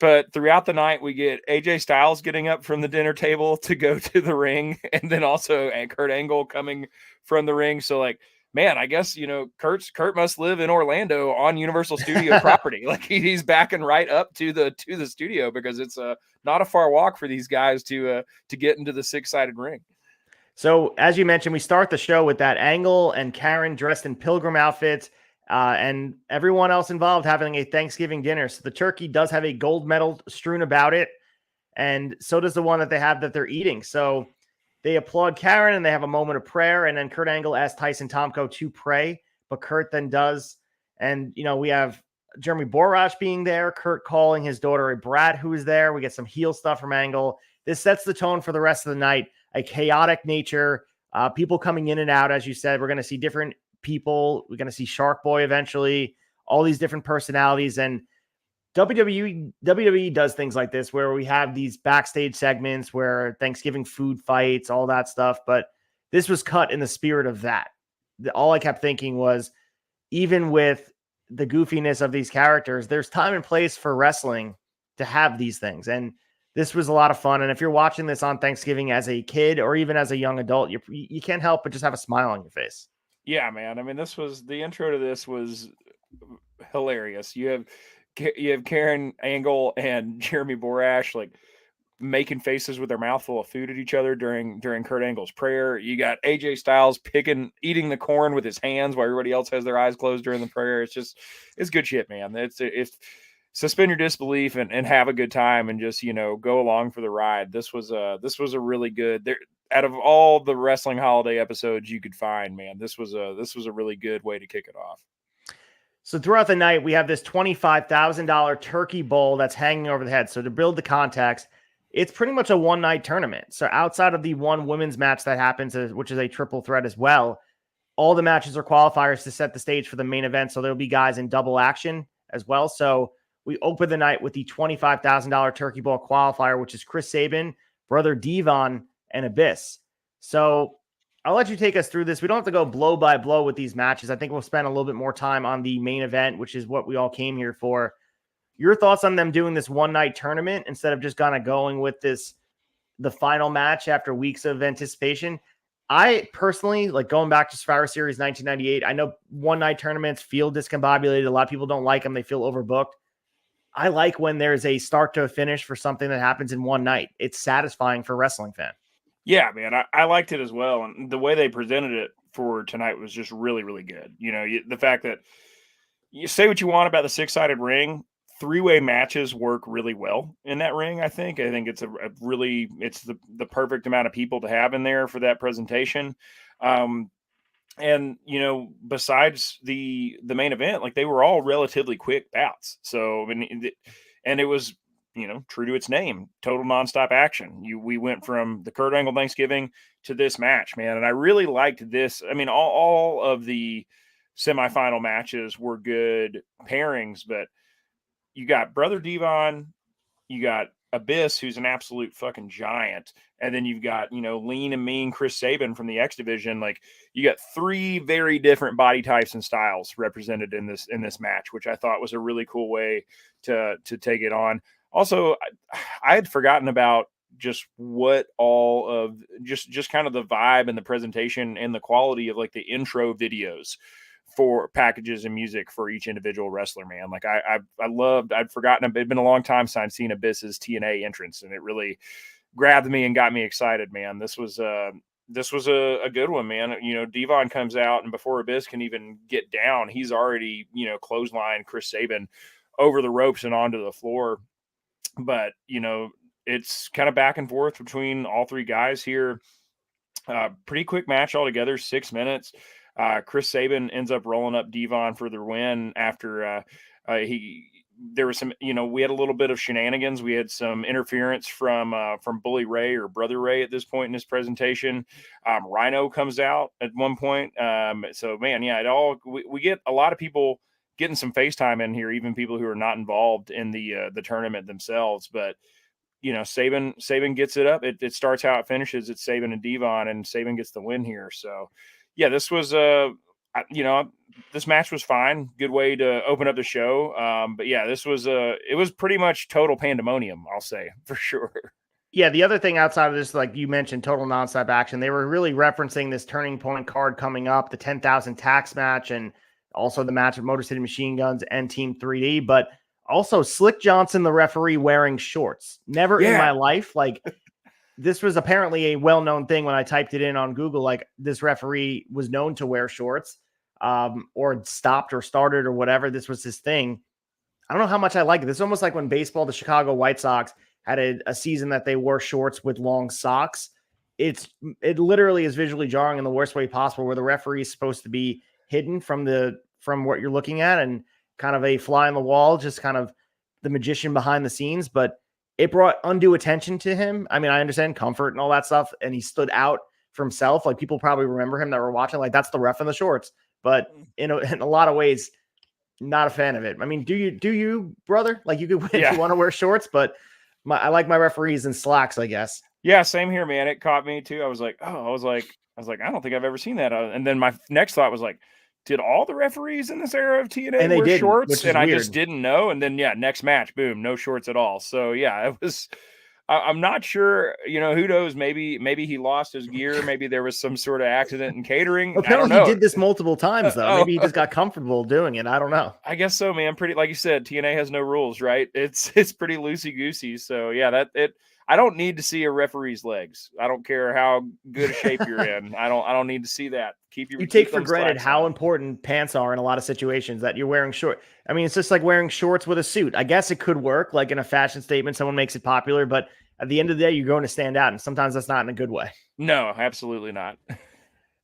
But throughout the night, we get AJ Styles getting up from the dinner table to go to the ring, and then also Kurt Angle coming from the ring. So, like, man, I guess Kurt must live in Orlando on Universal Studio property. Like, he's backing right up to the studio, because it's not a far walk for these guys to get into the 6-sided ring. So, as you mentioned, we start the show with that Angle and Karen dressed in pilgrim outfits, and everyone else involved having a Thanksgiving dinner. So the turkey does have a gold medal strewn about it, and so does the one that they have that they're eating. So they applaud Karen, and they have a moment of prayer, and then Kurt Angle asks Tyson Tomko to pray, but Kurt then does. And, we have Jeremy Borash being there, Kurt calling his daughter a brat who is there. We get some heel stuff from Angle. This sets the tone for the rest of the night. A chaotic nature, people coming in and out. As you said, we're going to see different people. We're going to see Shark Boy eventually, all these different personalities. And WWE does things like this, where we have these backstage segments where Thanksgiving food fights, all that stuff. But this was cut in the spirit of that. All I kept thinking was, even with the goofiness of these characters, there's time and place for wrestling to have these things. And this was a lot of fun. And if you're watching this on Thanksgiving as a kid or even as a young adult, you can't help but just have a smile on your face. Yeah, man. I mean, the intro to this was hilarious. You have Karen Angle and Jeremy Borash, like, making faces with their mouth full of food at each other during Kurt Angle's prayer. You got AJ Styles eating the corn with his hands while everybody else has their eyes closed during the prayer. It's good shit, man. It's suspend your disbelief and have a good time, and just, go along for the ride. This was a really good, out of all the wrestling holiday episodes you could find, man, this was a really good way to kick it off. So throughout the night, we have this $25,000 turkey bowl that's hanging over the head. So to build the context, it's pretty much a one-night tournament. So outside of the one women's match that happens, which is a triple threat as well, all the matches are qualifiers to set the stage for the main event. So there'll be guys in double action as well. So we open the night with the $25,000 turkey bowl qualifier, which is Chris Sabin, Brother Devon, and Abyss. So I'll let you take us through this. We don't have to go blow by blow with these matches. I think we'll spend a little bit more time on the main event, which is what we all came here for. Your thoughts on them doing this one-night tournament instead of just kind of going with the final match after weeks of anticipation? I personally, like, going back to Survivor Series 1998, I know one-night tournaments feel discombobulated. A lot of people don't like them. They feel overbooked. I like when there's a start to a finish for something that happens in one night. It's satisfying for a wrestling fan. Yeah, man, I liked it as well. And the way they presented it for tonight was just really, really good. The fact that, you say what you want about the 6-sided ring, 3-way matches work really well in that ring. I think it's it's the perfect amount of people to have in there for that presentation. And besides the main event, like, they were all relatively quick bouts. So, I mean, and it was true to its name, total nonstop action. We went from the Kurt Angle Thanksgiving to this match, man. And I really liked this. I mean, all of the semifinal matches were good pairings, but you got Brother Devon, you got Abyss, who's an absolute fucking giant, and then you've got lean and mean Chris Sabin from the X division. Like, you got three very different body types and styles represented in this match, which I thought was a really cool way to take it on. Also, I had forgotten about just what all of just kind of the vibe and the presentation and the quality of like the intro videos for packages and music for each individual wrestler, man. Like I'd forgotten, it'd been a long time since I'd seen Abyss's TNA entrance, and it really grabbed me and got me excited, man. This was a good one, man. Devon comes out, and before Abyss can even get down, he's already, clothesline Chris Sabin over the ropes and onto the floor. But, it's kind of back and forth between all three guys here. Pretty quick match altogether, 6 minutes. Chris Sabin ends up rolling up Devon for the win after there was some, we had a little bit of shenanigans. We had some interference from Bully Ray or Brother Ray at this point in his presentation. Rhino comes out at one point. So man, yeah, we get a lot of people getting some FaceTime in here, even people who are not involved in the tournament themselves. But Sabin gets it up. It starts how it finishes. It's Sabin and Devon, and Sabin gets the win here. So yeah, this was this match was fine. Good way to open up the show. But yeah, it was pretty much total pandemonium, I'll say, for sure. Yeah, the other thing outside of this, like you mentioned, total nonstop action, they were really referencing this Turning Point card coming up, the 10,000 tax match, and also the match of Motor City Machine Guns and Team 3D, but also Slick Johnson, the referee, wearing shorts. Never in my life. Like, this was apparently a well-known thing when I typed it in on Google. Like, this referee was known to wear shorts, or stopped or started or whatever. This was his thing. I don't know how much I like it. This is almost like when baseball, the Chicago White Sox had a season that they wore shorts with long socks. It literally is visually jarring in the worst way possible, where the referee is supposed to be hidden from what you're looking at and kind of a fly on the wall, just kind of the magician behind the scenes. But it brought undue attention to him. I mean, I understand comfort and all that stuff, and he stood out for himself. Like, people probably remember him that were watching, like, that's the ref in the shorts. But in a lot of ways, not a fan of it. I mean, do you, brother? Like, you could, if you want to wear shorts, but I like my referees in slacks, I guess. Yeah, same here, man. It caught me too. I was like, I don't think I've ever seen that. And then my next thought was like, did all the referees in this era of TNA wear shorts? And I just didn't know. And then, next match, boom, no shorts at all. So yeah, it was, I'm not sure, who knows, maybe he lost his gear. Maybe there was some sort of accident in catering. Apparently he did this multiple times though. Maybe he just got comfortable doing it. I don't know. I guess so, man. Pretty, like you said, TNA has no rules, right? It's pretty loosey goosey. So yeah, I don't need to see a referee's legs. I don't care how good a shape you're in. I don't need to see that. You take for granted how important pants are in a lot of situations, that you're wearing short. I mean, it's just like wearing shorts with a suit. I guess it could work, like in a fashion statement, someone makes it popular, but at the end of the day, you're going to stand out, and sometimes that's not in a good way. No, absolutely not.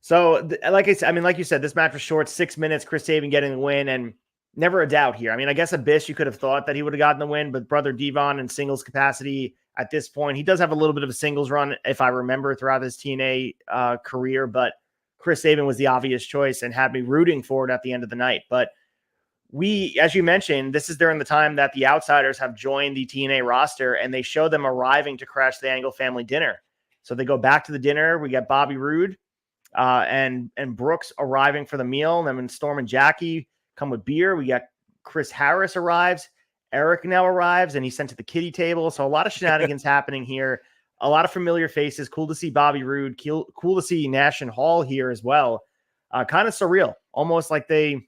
So, like I said, I mean, like you said, this match was short, 6 minutes, Chris Sabin getting the win, and never a doubt here. I mean, I guess Abyss, you could have thought that he would have gotten the win, but Brother Devon in singles capacity at this point, he does have a little bit of a singles run, if I remember, throughout his TNA career, but Chris Sabin was the obvious choice and had me rooting for it at the end of the night. But as you mentioned, this is during the time that the Outsiders have joined the TNA roster, and they show them arriving to crash the Angle family dinner. So they go back to the dinner. We got Bobby Roode and Brooks arriving for the meal. And then when Storm and Jackie come with beer, we got Chris Harris arrives. Eric now arrives, and he's sent to the kiddie table. So a lot of shenanigans happening here. A lot of familiar faces. Cool to see Bobby Roode. Cool to see Nash and Hall here as well. Kind of surreal. Almost like I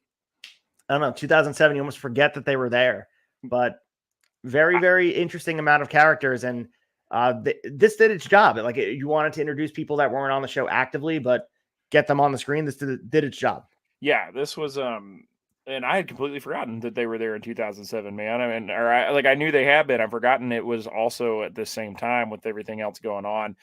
don't know, 2007, you almost forget that they were there. But very, very interesting amount of characters. And this did its job. Like, you wanted to introduce people that weren't on the show actively, but get them on the screen. This did its job. Yeah, this was And I had completely forgotten that they were there in 2007, man. I mean, I knew they had been. I've forgotten it was also at the same time with everything else going on.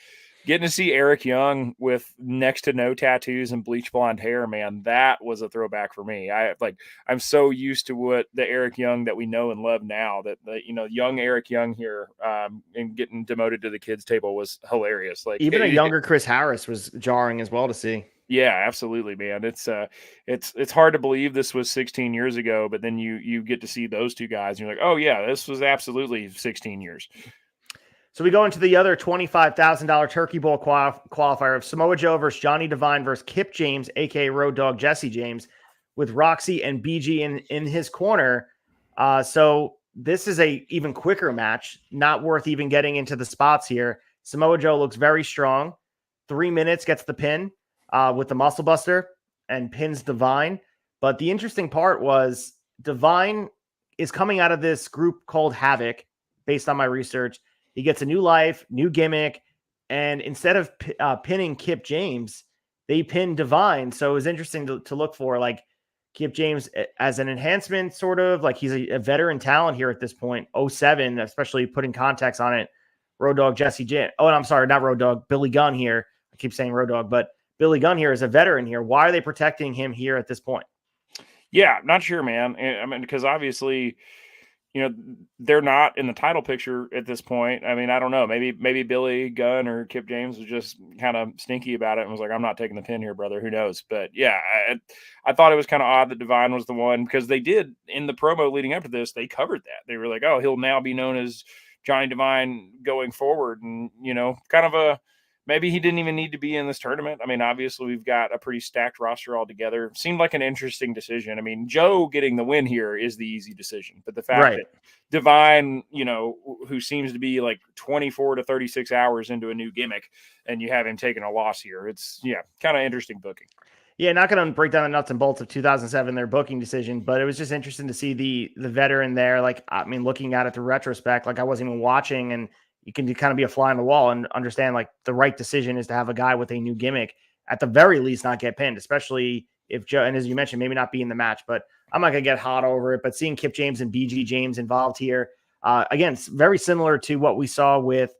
Getting to see Eric Young with next to no tattoos and bleach blonde hair, man, that was a throwback for me. I'm so used to what the Eric Young that we know and love now that young Eric Young here, and getting demoted to the kids table was hilarious. Like Even a younger Chris Harris was jarring as well to see. yeah, absolutely, man. It's hard to believe this was 16 years ago, but then you get to see those two guys and you're like, "Oh yeah, this was absolutely 16 years." So we go into the other $25,000 Turkey Bowl qualifier of Samoa Joe versus Johnny Devine versus Kip James, aka Road Dogg Jesse James, with Roxy and BG in his corner. So this is a even quicker match, not worth even getting into the spots here. Samoa Joe looks very strong. 3 minutes, gets the pin with the Muscle Buster and pins Devine. But the interesting part was Devine is coming out of this group called Havoc, based on my research. He gets a new life, new gimmick, and instead of pinning Kip James, they pin Devine. So it was interesting to look for, like, Kip James as an enhancement, sort of like he's a veteran talent here at this point. 07, especially putting context on it. Road Dogg Jesse James. Oh, and I'm sorry, not Road Dogg. Billy Gunn here. I keep saying Road Dogg, but Billy Gunn here is a veteran here. Why are they protecting him here at this point? Yeah, not sure, man. I mean, because obviously, they're not in the title picture at this point. I mean, I don't know. Maybe Billy Gunn or Kip James was just kind of stinky about it and was like, "I'm not taking the pin here, brother. Who knows?" But yeah, I thought it was kind of odd that Devine was the one, because they did in the promo leading up to this, they covered that. They were like, "Oh, he'll now be known as Johnny Devine going forward," and kind of a. Maybe he didn't even need to be in this tournament. I mean, obviously, we've got a pretty stacked roster altogether. Seemed like an interesting decision. I mean, Joe getting the win here is the easy decision. But the fact that Devine, who seems to be like 24 to 36 hours into a new gimmick, and you have him taking a loss here, it's, kind of interesting booking. Yeah, not going to break down the nuts and bolts of 2007, their booking decision, but it was just interesting to see the veteran there. Like, I mean, looking at it through retrospect, like I wasn't even watching, and you can kind of be a fly on the wall and understand like the right decision is to have a guy with a new gimmick at the very least not get pinned, especially if Joe, and as you mentioned, maybe not be in the match, but I'm not going to get hot over it. But seeing Kip James and BG James involved here, again, very similar to what we saw with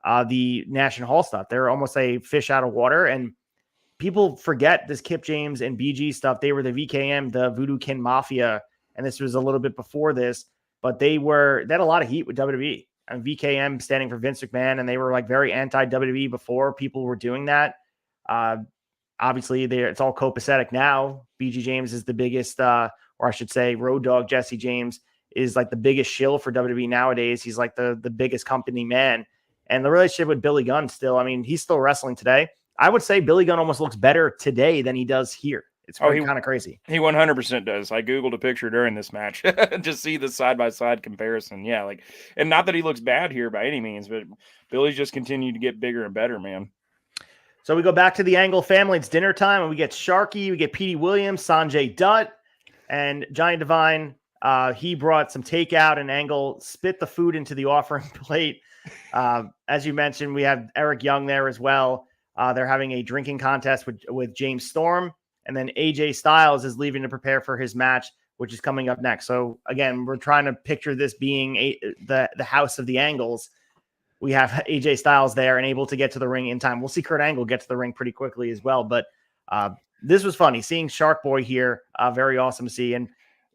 the National Hall stuff. They're almost a fish out of water, and people forget this Kip James and BG stuff. They were the VKM, the Voodoo Kin Mafia, and this was a little bit before this, but they had a lot of heat with WWE. And VKM standing for Vince McMahon, and they were like very anti-WWE before people were doing that. Obviously, it's all copacetic now. BG James is the biggest, or I should say, Road Dogg Jesse James is like the biggest shill for WWE nowadays. He's like the biggest company man. And the relationship with Billy Gunn still, I mean, he's still wrestling today. I would say Billy Gunn almost looks better today than he does here. It's kind of crazy. He 100% does. I Googled a picture during this match to see the side-by-side comparison. Yeah, and not that he looks bad here by any means, but Billy's just continued to get bigger and better, man. So we go back to the Angle family. It's dinner time, and we get Sharky, we get Petey Williams, Sanjay Dutt, and Johnny Devine. He brought some takeout, and Angle spit the food into the offering plate. As you mentioned, we have Eric Young there as well. They're having a drinking contest with James Storm. And then AJ Styles is leaving to prepare for his match, which is coming up next. So again, we're trying to picture this being the house of the Angles. We have AJ Styles there and able to get to the ring in time. We'll see Kurt Angle get to the ring pretty quickly as well. But this was funny seeing Shark Boy here. Very awesome to see. And,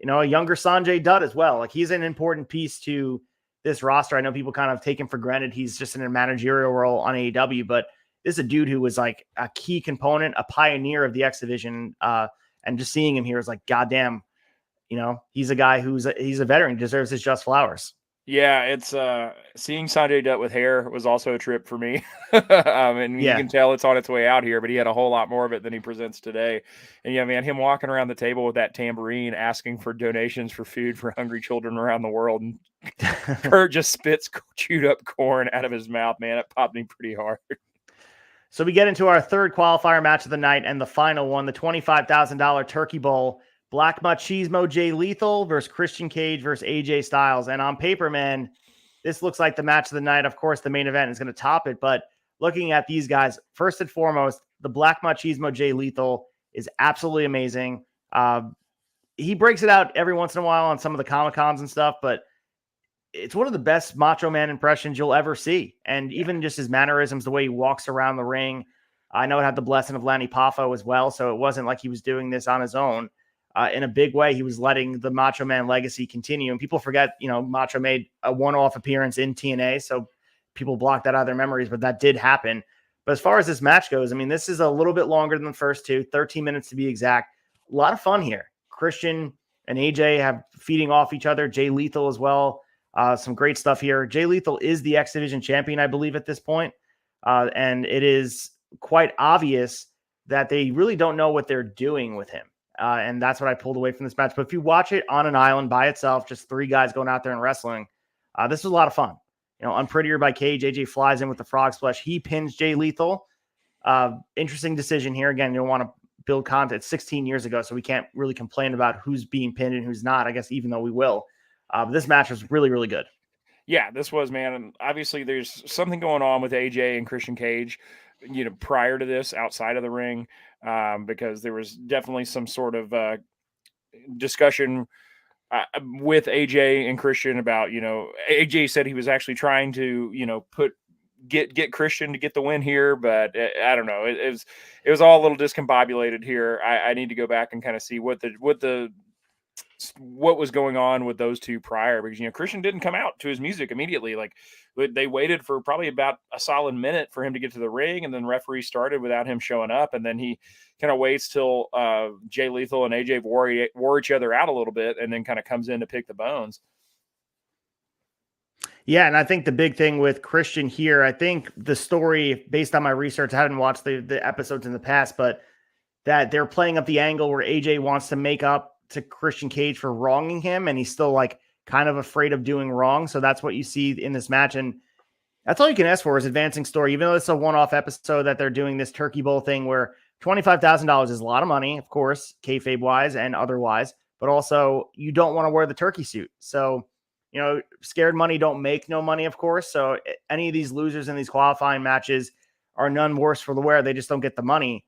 a younger Sanjay Dutt as well. Like, he's an important piece to this roster. I know people kind of take him for granted. He's just in a managerial role on AEW, but this is a dude who was like a key component, a pioneer of the X Division. And just seeing him here is like, goddamn, he's a guy he's a veteran, deserves his just flowers. Yeah, it's seeing Sanjay Dutt with hair was also a trip for me. And you can tell it's on its way out here, but he had a whole lot more of it than he presents today. And yeah, man, him walking around the table with that tambourine, asking for donations for food for hungry children around the world, and Kurt just spits chewed up corn out of his mouth, man. It popped me pretty hard. So we get into our third qualifier match of the night and the final one, the $25,000 Turkey Bowl. Black Machismo Jay Lethal versus Christian Cage versus AJ Styles. And on paper, man, this looks like the match of the night. Of course, the main event is going to top it. But looking at these guys, first and foremost, the Black Machismo Jay Lethal is absolutely amazing. he breaks it out every once in a while on some of the Comic-Cons and stuff, but it's one of the best Macho Man impressions you'll ever see. And even just his mannerisms, the way he walks around the ring. I know it had the blessing of Lanny Poffo as well, so it wasn't like he was doing this on his own. In a big way, he was letting the Macho Man legacy continue. And people forget, Macho made a one-off appearance in TNA, so people block that out of their memories, but that did happen. But as far as this match goes, I mean, this is a little bit longer than the first two, 13 minutes to be exact. A lot of fun here. Christian and AJ have feeding off each other. Jay Lethal as well. Some great stuff here. Jay Lethal is the X Division champion, I believe, at this point. And it is quite obvious that they really don't know what they're doing with him. And that's what I pulled away from this match. But if you watch it on an island by itself, just three guys going out there and wrestling, this was a lot of fun. Unprettier by Cage. AJ flies in with the frog splash. He pins Jay Lethal. Interesting decision here. Again, you don't want to build content. 16 years ago, so we can't really complain about who's being pinned and who's not, I guess, even though we will. But this match was really, really good. Yeah, this was, man. And obviously there's something going on with AJ and Christian Cage, prior to this outside of the ring, because there was definitely some sort of discussion with AJ and Christian about, AJ said he was actually trying to, get Christian to get the win here, but I don't know. It was all a little discombobulated here. I need to go back and kind of see what was going on with those two prior, because Christian didn't come out to his music immediately. Like, they waited for probably about a solid minute for him to get to the ring, and then the referee started without him showing up, and then he kind of waits till Jay Lethal and AJ wore each other out a little bit, and then kind of comes in to pick the bones. Yeah, and I think the big thing with Christian here, I think the story, based on my research, I haven't watched the episodes in the past, but that they're playing up the angle where AJ wants to make up to Christian Cage for wronging him, and he's still like kind of afraid of doing wrong. So that's what you see in this match, and that's all you can ask for is advancing story. Even though it's a one-off episode that they're doing this Turkey Bowl thing where $25,000 is a lot of money, of course, kayfabe wise and otherwise, but also you don't want to wear the turkey suit. So, scared money don't make no money, of course. So any of these losers in these qualifying matches are none worse for the wear. They just don't get the money.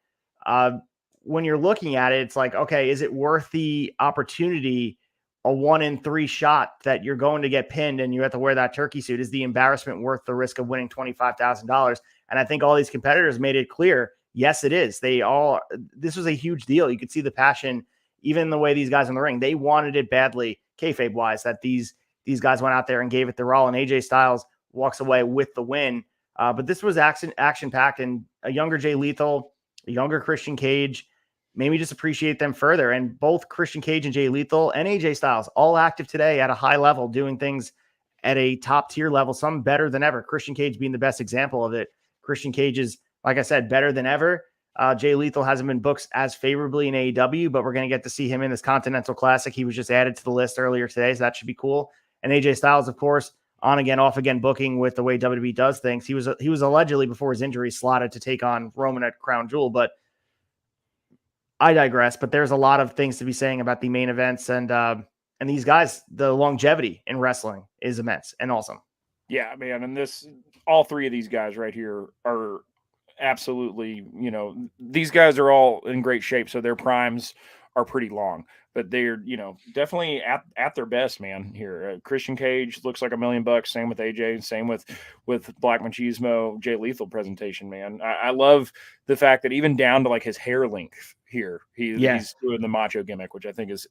When you're looking at it, it's like, okay, is it worth the opportunity, a 1 in 3 shot that you're going to get pinned and you have to wear that turkey suit? Is the embarrassment worth the risk of winning $25,000? And I think all these competitors made it clear. Yes, it is. This was a huge deal. You could see the passion, even the way these guys in the ring, they wanted it badly, kayfabe wise, that these guys went out there and gave it their all, and AJ Styles walks away with the win. But this was action-packed, and a younger Jay Lethal, a younger Christian Cage, made me just appreciate them further. And both Christian Cage and Jay Lethal and AJ Styles all active today at a high level, doing things at a top tier level, some better than ever. Christian Cage being the best example of it. Christian Cage is, like I said, better than ever. Jay Lethal hasn't been booked as favorably in AEW, but we're going to get to see him in this Continental Classic. He was just added to the list earlier today, so that should be cool. And AJ Styles, of course, on again, off again booking with the way WWE does things. He was allegedly, before his injury, slotted to take on Roman at Crown Jewel, but I digress. But there's a lot of things to be saying about the main events, and these guys, the longevity in wrestling is immense and awesome. Yeah, man, and all three of these guys right here are absolutely, these guys are all in great shape, so their primes are pretty long, but they're, definitely at their best, man. Here, Christian Cage looks like $1 million. Same with AJ, same with Black Machismo, Jay Lethal presentation, man. I love the fact that even down to like his hair length here, he's doing the macho gimmick, which I think is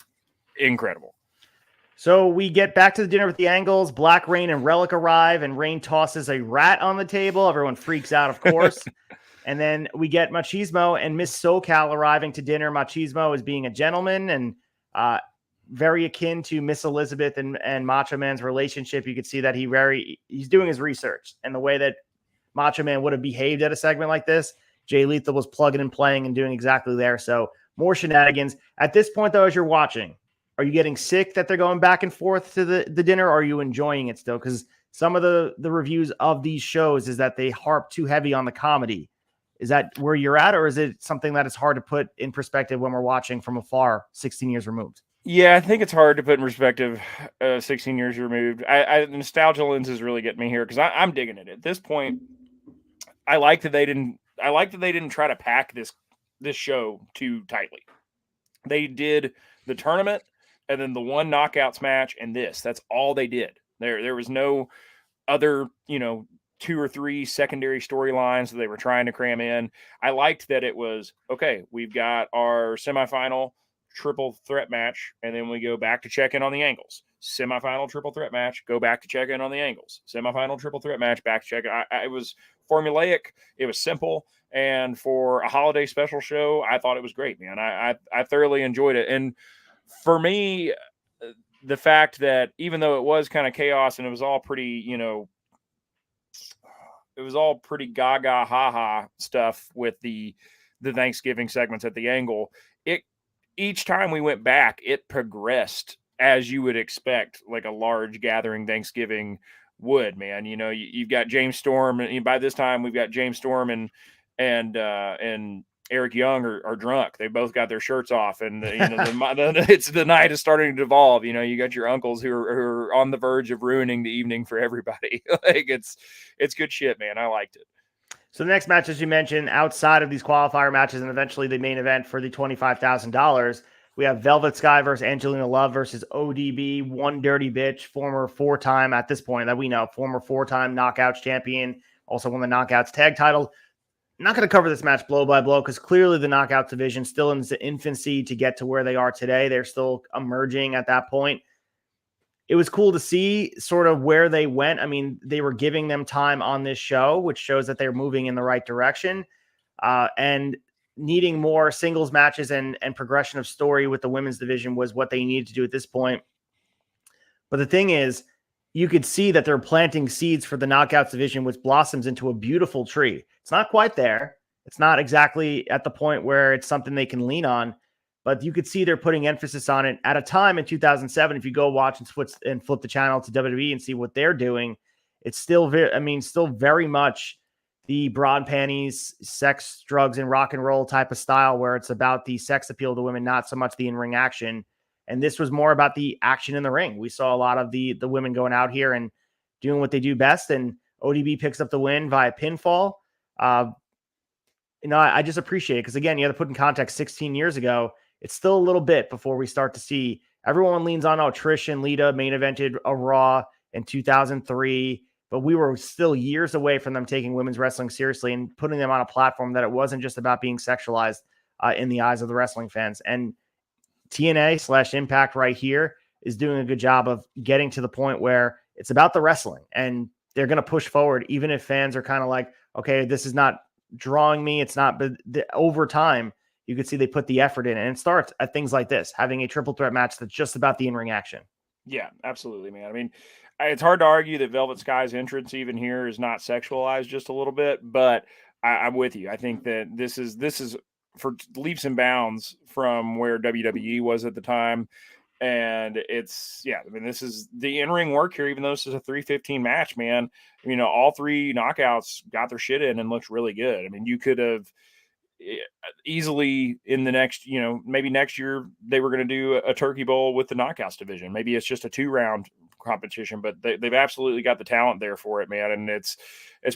incredible. So we get back to the dinner with the Angles. Black Rain and Relic arrive, and Rain tosses a rat on the table. Everyone freaks out, of course. And then we get Machismo and Miss SoCal arriving to dinner. Machismo is being a gentleman and very akin to Miss Elizabeth and Macho Man's relationship. You could see that he's doing his research, and the way that Macho Man would have behaved at a segment like this, Jay Lethal was plugging and playing and doing exactly there. So more shenanigans. At this point, though, as you're watching, are you getting sick that they're going back and forth to the dinner? Or are you enjoying it still? Because some of the reviews of these shows is that they harp too heavy on the comedy. Is that where you're at, or is it something that is hard to put in perspective when we're watching from afar, 16 years removed? Yeah, I think it's hard to put in perspective 16 years removed. Nostalgia lens is really getting me here, because I'm digging it. At this point, I like that they didn't try to pack this show too tightly. They did the tournament and then the one knockouts match and this. That's all they did. There was no other, 2 or 3 secondary storylines that they were trying to cram in. I liked that it was, okay, we've got our semifinal triple threat match, and then we go back to check in on the angles. Semifinal triple threat match, go back to check in on the angles. Semifinal triple threat match, back to check in. It was formulaic. It was simple. And for a holiday special show, I thought it was great, man. I thoroughly enjoyed it. And for me, the fact that even though it was kind of chaos and it was all pretty, it was all pretty gaga ha-ha stuff with the Thanksgiving segments at the angle. Each time we went back, it progressed as you would expect, like a large gathering Thanksgiving would, man. You've got James Storm, and by this time we've got James Storm and Eric Young are drunk. They both got their shirts off, and it's the night is starting to devolve. You got your uncles who are on the verge of ruining the evening for everybody. Like it's good shit, man. I liked it. So the next match, as you mentioned, outside of these qualifier matches and eventually the main event for the $25,000, we have Velvet Sky versus Angelina Love versus ODB, One Dirty Bitch, former 4-time, at this point that we know, former 4-time Knockouts champion, also won the Knockouts tag title. I'm not going to cover this match blow by blow because clearly the Knockouts division still in its infancy to get to where they are today. They're still emerging at that point. It was cool to see sort of where they went. I mean, they were giving them time on this show, which shows that they're moving in the right direction. And needing more singles matches and progression of story with the women's division was what they needed to do at this point. But the thing is, you could see that they're planting seeds for the Knockouts division, which blossoms into a beautiful tree. It's not quite there. It's not exactly at the point where it's something they can lean on, but you could see they're putting emphasis on it at a time in 2007. If you go watch and flip the channel to WWE and see what they're doing, it's still very much the broad panties, sex, drugs, and rock and roll type of style where it's about the sex appeal to women, not so much the in-ring action. And this was more about the action in the ring. We saw a lot of the women going out here and doing what they do best. And ODB picks up the win via pinfall. I just appreciate it because, again, you have to put in context 16 years ago. It's still a little bit before we start to see everyone leans on, Trish and Lita main evented a Raw in 2003, but we were still years away from them taking women's wrestling seriously and putting them on a platform that it wasn't just about being sexualized in the eyes of the wrestling fans. And TNA/Impact right here is doing a good job of getting to the point where it's about the wrestling and they're going to push forward, even if fans are kind of like, okay, this is not drawing me. It's not, but over time, you could see they put the effort in, and it starts at things like this, having a triple threat match that's just about the in-ring action. Yeah, absolutely, man. I mean, it's hard to argue that Velvet Sky's entrance even here is not sexualized just a little bit, but I'm with you. I think that this is for leaps and bounds from where WWE was at the time. And this is the in-ring work here, even though this is a 3:15 match, man. All 3 knockouts got their shit in and looked really good. I mean, you could have easily in the next, maybe next year they were going to do a turkey bowl with the knockouts division. Maybe it's just a 2-round competition, but they've absolutely got the talent there for it, man. And it's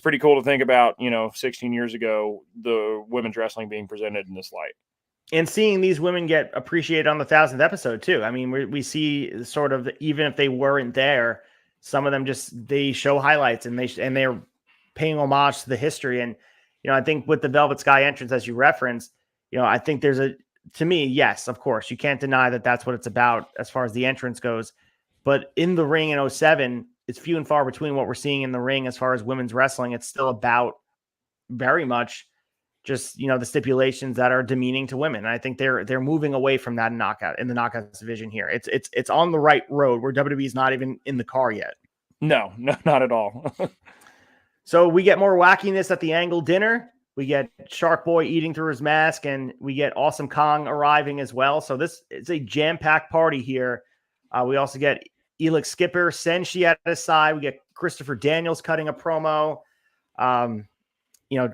pretty cool to think about, 16 years ago, the women's wrestling being presented in this light. And seeing these women get appreciated on the 1,000th episode too. I mean, we see sort of, even if they weren't there, some of them they show highlights and they're paying homage to the history. And, I think with the Velvet Sky entrance, as you referenced, I think to me, yes, of course, you can't deny that that's what it's about as far as the entrance goes. But in the ring in 2007, it's few and far between what we're seeing in the ring as far as women's wrestling. It's still about very much just, the stipulations that are demeaning to women. And I think they're moving away from that in the knockouts division here. It's on the right road where WWE is not even in the car yet. No, not at all. So we get more wackiness at the Angle dinner. We get Shark Boy eating through his mask, and we get Awesome Kong arriving as well. So this is a jam-packed party here. We also get Elix Skipper, Senshi at his side. We get Christopher Daniels cutting a promo.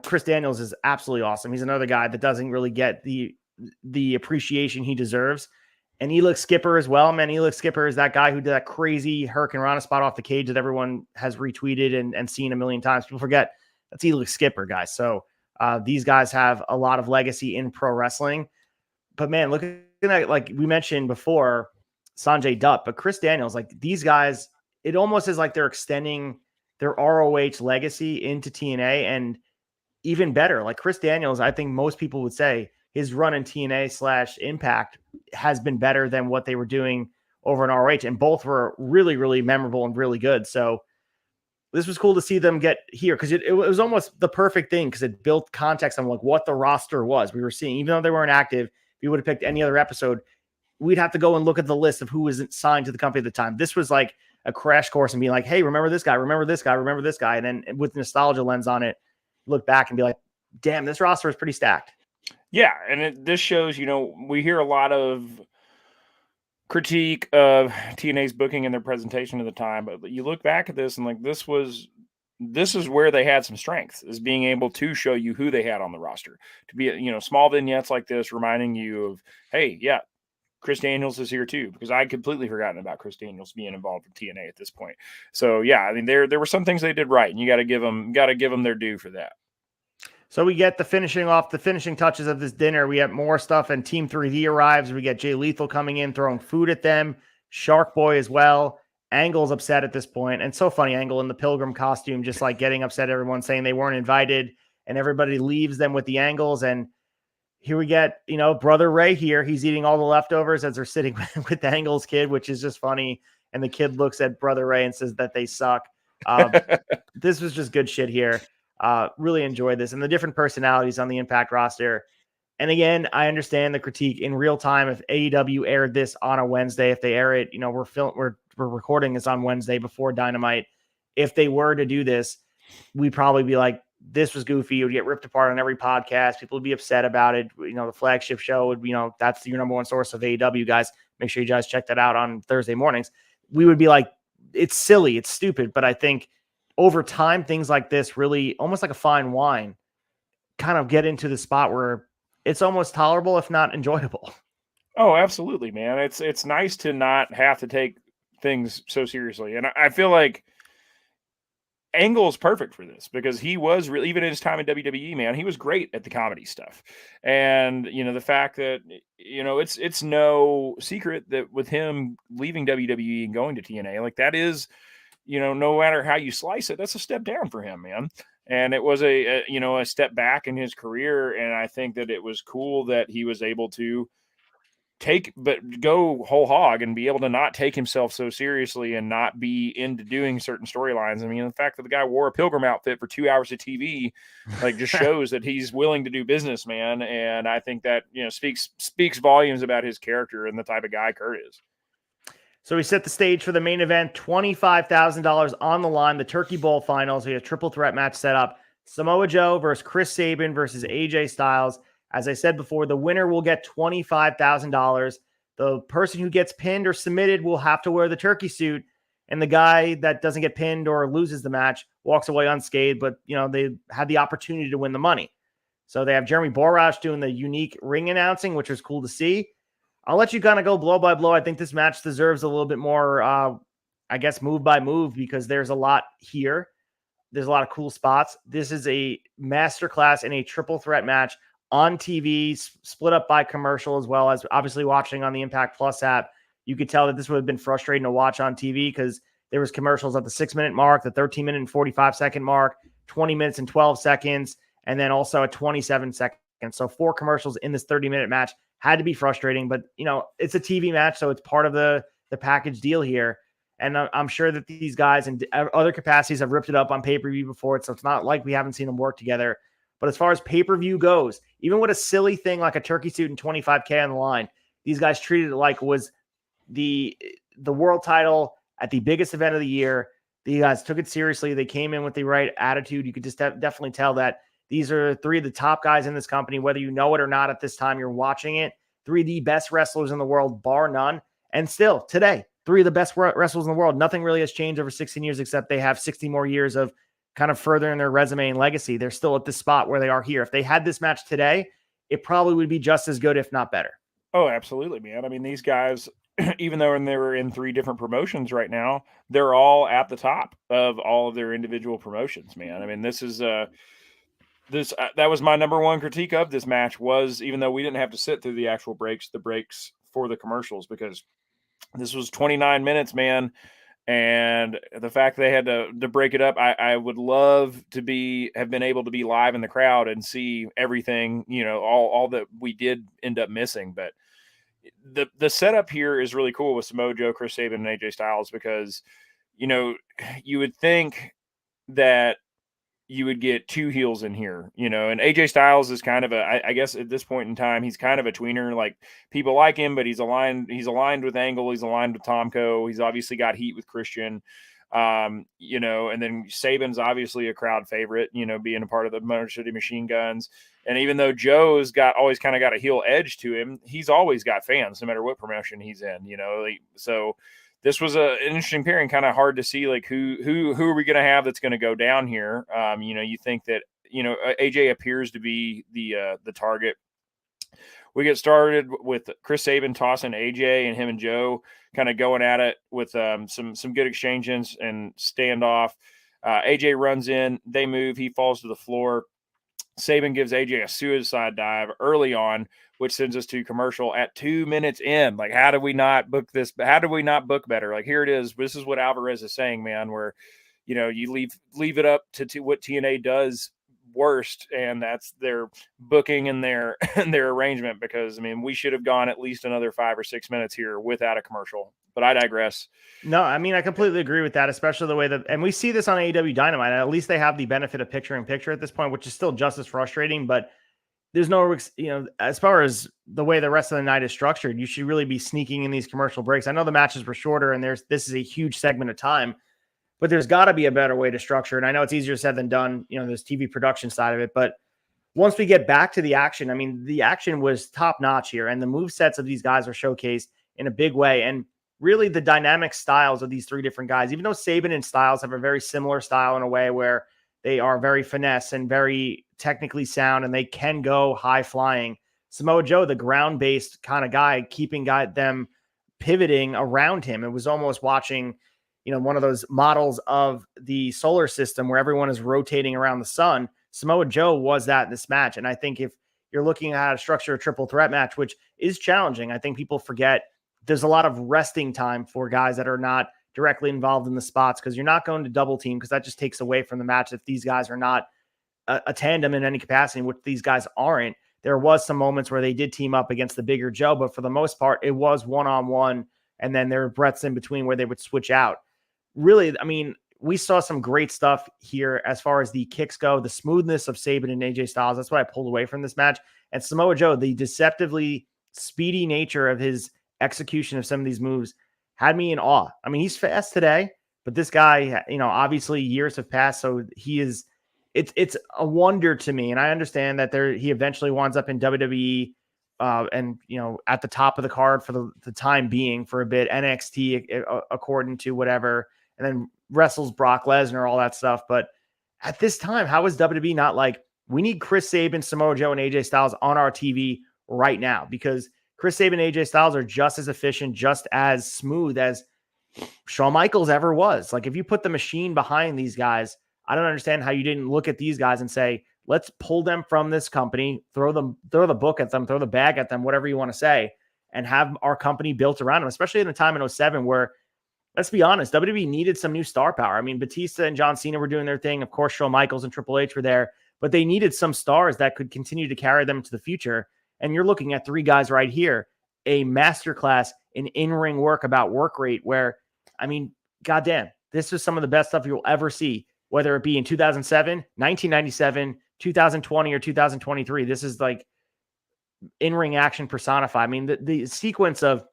Chris Daniels is absolutely awesome. He's another guy that doesn't really get the appreciation he deserves. And Elix Skipper as well, man. Elix Skipper is that guy who did that crazy Hurricane Rana spot off the cage that everyone has retweeted and seen a million times. People forget that's Elix Skipper, guys. So these guys have a lot of legacy in pro wrestling. But man, look at that, like we mentioned before, Sanjay Dutt, but Chris Daniels, like these guys, it almost is like they're extending their ROH legacy into TNA, and even better, like Chris Daniels, I think most people would say his run in TNA / Impact has been better than what they were doing over in ROH, and both were really, really memorable and really good. So this was cool to see them get here, because it was almost the perfect thing, because it built context on like what the roster was. We were seeing, even though they weren't active, if you would have picked any other episode, we'd have to go and look at the list of who was signed to the company at the time. This was like a crash course and being like, hey, remember this guy, remember this guy, remember this guy. And then with nostalgia lens on it, look back and be like, damn, this roster is pretty stacked. Yeah. And this shows, we hear a lot of critique of TNA's booking and their presentation at the time, but you look back at this and like, this is where they had some strengths, is being able to show you who they had on the roster, to be, small vignettes like this, reminding you of, hey, yeah, Chris Daniels is here too, because I'd completely forgotten about Chris Daniels being involved with TNA at this point. So yeah, I mean, there were some things they did right, and you got to give them their due for that. So we get the finishing touches of this dinner. We have more stuff, and Team 3D arrives. We get Jay Lethal coming in, throwing food at them. Shark Boy as well. Angle's upset at this point. And so funny, Angle in the Pilgrim costume, just like getting upset at everyone, saying they weren't invited, and everybody leaves them with the Angles. And here we get, Brother Ray here. He's eating all the leftovers as they're sitting with the Angles kid, which is just funny. And the kid looks at Brother Ray and says that they suck. This was just good shit here. Really enjoyed this, and the different personalities on the Impact roster. And again, I understand the critique in real time. If AEW aired this on a Wednesday, if they air it, we're recording this on Wednesday before Dynamite. If they were to do this, we'd probably be like, this was goofy. It would get ripped apart on every podcast. People would be upset about it. The flagship show would, that's your number one source of AEW, guys. Make sure you guys check that out on Thursday mornings. We would be like, it's silly, it's stupid. But I think over time, things like this really, almost like a fine wine, kind of get into the spot where it's almost tolerable, if not enjoyable. Oh, absolutely, man. It's nice to not have to take things so seriously. And I feel like Angle is perfect for this, because he was really, even in his time in WWE, man, he was great at the comedy stuff. And, the fact that, it's no secret that with him leaving WWE and going to TNA, like that is, no matter how you slice it, that's a step down for him, man. And it was a step back in his career. And I think that it was cool that he was able to go whole hog and be able to not take himself so seriously and not be into doing certain storylines. I mean, the fact that the guy wore a Pilgrim outfit for 2 hours of TV, like, just shows that he's willing to do business, man. And I think that, speaks volumes about his character and the type of guy Kurt is. So we set the stage for the main event, $25,000 on the line, the Turkey Bowl finals. We have a triple threat match set up. Samoa Joe versus Chris Sabin versus AJ Styles. As I said before, the winner will get $25,000. The person who gets pinned or submitted will have to wear the turkey suit. And the guy that doesn't get pinned or loses the match walks away unscathed, but, they had the opportunity to win the money. So they have Jeremy Borash doing the unique ring announcing, which was cool to see. I'll let you kind of go blow by blow. I think this match deserves a little bit more, move by move, because there's a lot here. There's a lot of cool spots. This is a masterclass in a triple threat match on TV, split up by commercial, as well as obviously watching on the Impact Plus app. You could tell that this would have been frustrating to watch on TV, because there was commercials at the 6-minute mark, the 13-minute and 45-second mark, 20 minutes and 12 seconds, and then also a 27 second. So 4 commercials in this 30-minute match. Had to be frustrating, but it's a TV match, so it's part of the package deal here. And I'm sure that these guys in other capacities have ripped it up on pay-per-view before, so it's not like we haven't seen them work together. But as far as pay-per-view goes, even with a silly thing like a turkey suit and $25K on the line, these guys treated it like it was the world title at the biggest event of the year. The guys took it seriously. They came in with the right attitude. You could just definitely tell that these are 3 of the top guys in this company, whether you know it or not at this time you're watching it. 3 of the best wrestlers in the world, bar none. And still, today, 3 of the best wrestlers in the world. Nothing really has changed over 16 years, except they have 60 more years of kind of furthering their resume and legacy. They're still at this spot where they are here. If they had this match today, it probably would be just as good, if not better. Oh, absolutely, man. I mean, these guys, even though they were in 3 different promotions right now, they're all at the top of all of their individual promotions, man. I mean, this is this that was my number one critique of this match was, even though we didn't have to sit through the actual breaks, the breaks for the commercials, because this was 29 minutes, man. And the fact they had to break it up, I would love to have been able to be live in the crowd and see everything, all that we did end up missing. But the setup here is really cool with Samoa Joe, Chris Sabin, and AJ Styles, because, you would think that you would get two heels in here, and AJ Styles is kind of I guess at this point in time, he's kind of a tweener. Like, people like him, but he's aligned with Angle. He's aligned with Tomko. He's obviously got heat with Christian, and then Sabin's obviously a crowd favorite, being a part of the Motor City Machine Guns. And even though Joe's always kind of got a heel edge to him, he's always got fans no matter what promotion he's in, so this was an interesting pairing, kind of hard to see, like, who are we going to have that's going to go down here. You think that, AJ appears to be the target. We get started with Chris Sabin tossing AJ, and him and Joe kind of going at it with some good exchanges and standoff. AJ runs in, they move, he falls to the floor. Sabin gives AJ a suicide dive early on, which sends us to commercial at 2 minutes in. Like, how did we not book this? How did we not book better? Like, here it is. This is what Alvarez is saying, man, where, you leave it up to what TNA does worst, and that's their booking and their arrangement, because, I mean, we should have gone at least another 5 or 6 minutes here without a commercial. But I digress. No, I mean, I completely agree with that, especially the way that, and we see this on AEW Dynamite. At least they have the benefit of picture-in-picture at this point, which is still just as frustrating, but there's no, as far as the way the rest of the night is structured, you should really be sneaking in these commercial breaks. I know the matches were shorter, and this is a huge segment of time, but there's got to be a better way to structure it. And I know it's easier said than done, this TV production side of it, but once we get back to the action, I mean, the action was top-notch here, and the movesets of these guys are showcased in a big way. And really the dynamic styles of these three different guys, even though Sabin and Styles have a very similar style in a way where they are very finesse and very technically sound, and they can go high flying. Samoa Joe, the ground-based kind of guy, keeping them pivoting around him. It was almost watching, one of those models of the solar system where everyone is rotating around the sun. Samoa Joe was that in this match. And I think if you're looking at how to structure a triple threat match, which is challenging, I think people forget there's a lot of resting time for guys that are not directly involved in the spots, because you're not going to double team, because that just takes away from the match if these guys are not a tandem in any capacity, which these guys aren't. There was some moments where they did team up against the bigger Joe, but for the most part, it was one-on-one, and then there were breaths in between where they would switch out. Really, I mean, we saw some great stuff here as far as the kicks go, the smoothness of Sabin and AJ Styles. That's what I pulled away from this match. And Samoa Joe, the deceptively speedy nature of his execution of some of these moves had me in awe. I mean, he's fast today, but this guy, obviously years have passed, so he is. It's a wonder to me, and I understand that he eventually winds up in WWE, and at the top of the card for the time being for a bit, NXT according to whatever, and then wrestles Brock Lesnar, all that stuff. But at this time, how is WWE not like, we need Chris Sabin, Samoa Joe, and AJ Styles on our TV right now? Because Chris Sabin and AJ Styles are just as efficient, just as smooth as Shawn Michaels ever was. Like, if you put the machine behind these guys, I don't understand how you didn't look at these guys and say, let's pull them from this company, throw the book at them, throw the bag at them, whatever you want to say, and have our company built around them, especially in the time in 2007 where, let's be honest, WWE needed some new star power. I mean, Batista and John Cena were doing their thing. Of course, Shawn Michaels and Triple H were there, but they needed some stars that could continue to carry them to the future. And you're looking at three guys right here, a masterclass in in-ring work about work rate where, I mean, goddamn, this is some of the best stuff you'll ever see, whether it be in 2007, 1997, 2020, or 2023. This is like in-ring action personified. I mean, the sequence of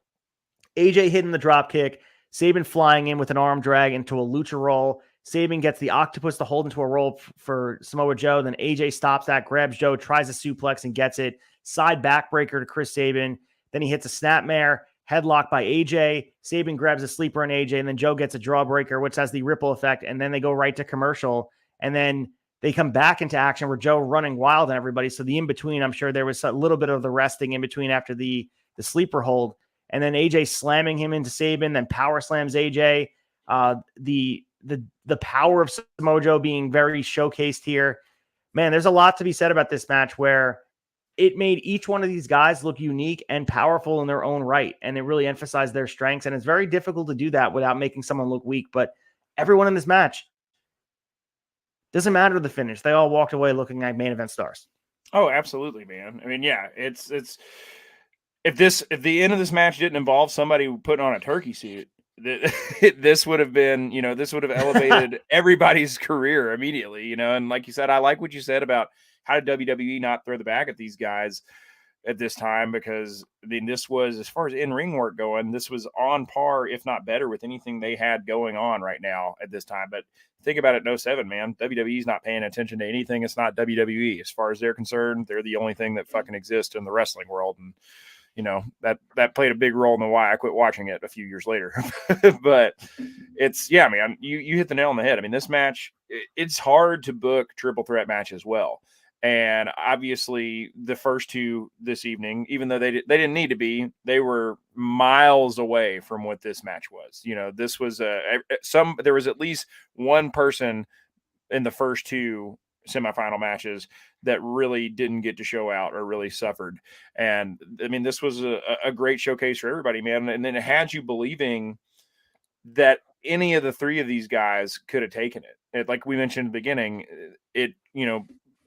AJ hitting the drop kick, Sabin flying in with an arm drag into a lucha roll. Sabin gets the octopus to hold into a roll for Samoa Joe. Then AJ stops that, grabs Joe, tries a suplex and gets it. Side backbreaker to Chris Sabin. Then he hits a snapmare, headlock by AJ. Sabin grabs a sleeper on AJ, and then Joe gets a jawbreaker, which has the ripple effect. And then they go right to commercial. And then they come back into action where Joe running wild on everybody. So the in-between, I'm sure there was a little bit of the resting in between after the sleeper hold. And then AJ slamming him into Sabin, then power slams AJ. The power of Samoa Joe being very showcased here. man, there's a lot to be said about this match where it made each one of these guys look unique and powerful in their own right. And it really emphasized their strengths. And it's very difficult to do that without making someone look weak. But everyone in this match, doesn't matter the finish. They all walked away looking like main event stars. Oh, absolutely, man. I mean, yeah, it's if the end of this match didn't involve somebody putting on a turkey suit, this would have been, this would have elevated everybody's career immediately, and like you said, I like what you said about how did WWE not throw the bag at these guys at this time, because I mean, this was, as far as in-ring work going, this was on par, if not better, with anything they had going on right now at this time. But think about it in 07, man, WWE's not paying attention to anything. It's not WWE. As far as they're concerned, they're the only thing that fucking exists in the wrestling world. And that played a big role in why I quit watching it a few years later. But it's, yeah, man, you hit the nail on the head. I mean, this match, it's hard to book triple threat matches well. And obviously the first two this evening, even though they didn't need to be, they were miles away from what this match was. This was there was at least one person in the first two semifinal matches that really didn't get to show out or really suffered. And I mean, this was a great showcase for everybody, man. And then it had you believing that any of the three of these guys could have taken it. Like we mentioned in the beginning,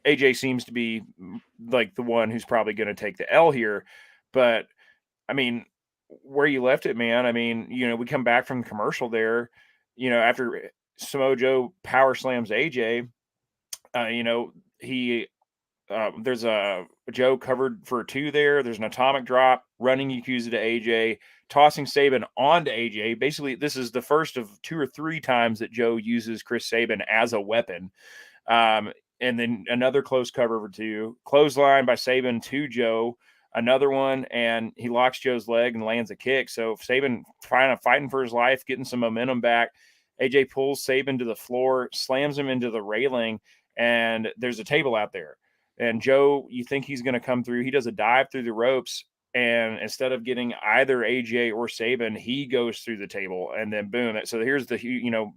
AJ seems to be like the one who's probably going to take the L here. But I mean, where you left it, man, I mean, we come back from the commercial there, after Samoa Joe power slams AJ, there's a Joe covered for 2 there. There's an atomic drop, running Yakuza to AJ, tossing Sabin onto AJ. Basically, this is the first of 2 or 3 times that Joe uses Chris Sabin as a weapon. And then another close cover for 2, clothesline by Sabin to Joe, another one, and he locks Joe's leg and lands a kick. So Sabin fighting for his life, getting some momentum back. AJ pulls Sabin to the floor, slams him into the railing, and there's a table out there. And Joe, you think he's going to come through. He does a dive through the ropes, and instead of getting either AJ or Sabin, he goes through the table, and then boom. So here's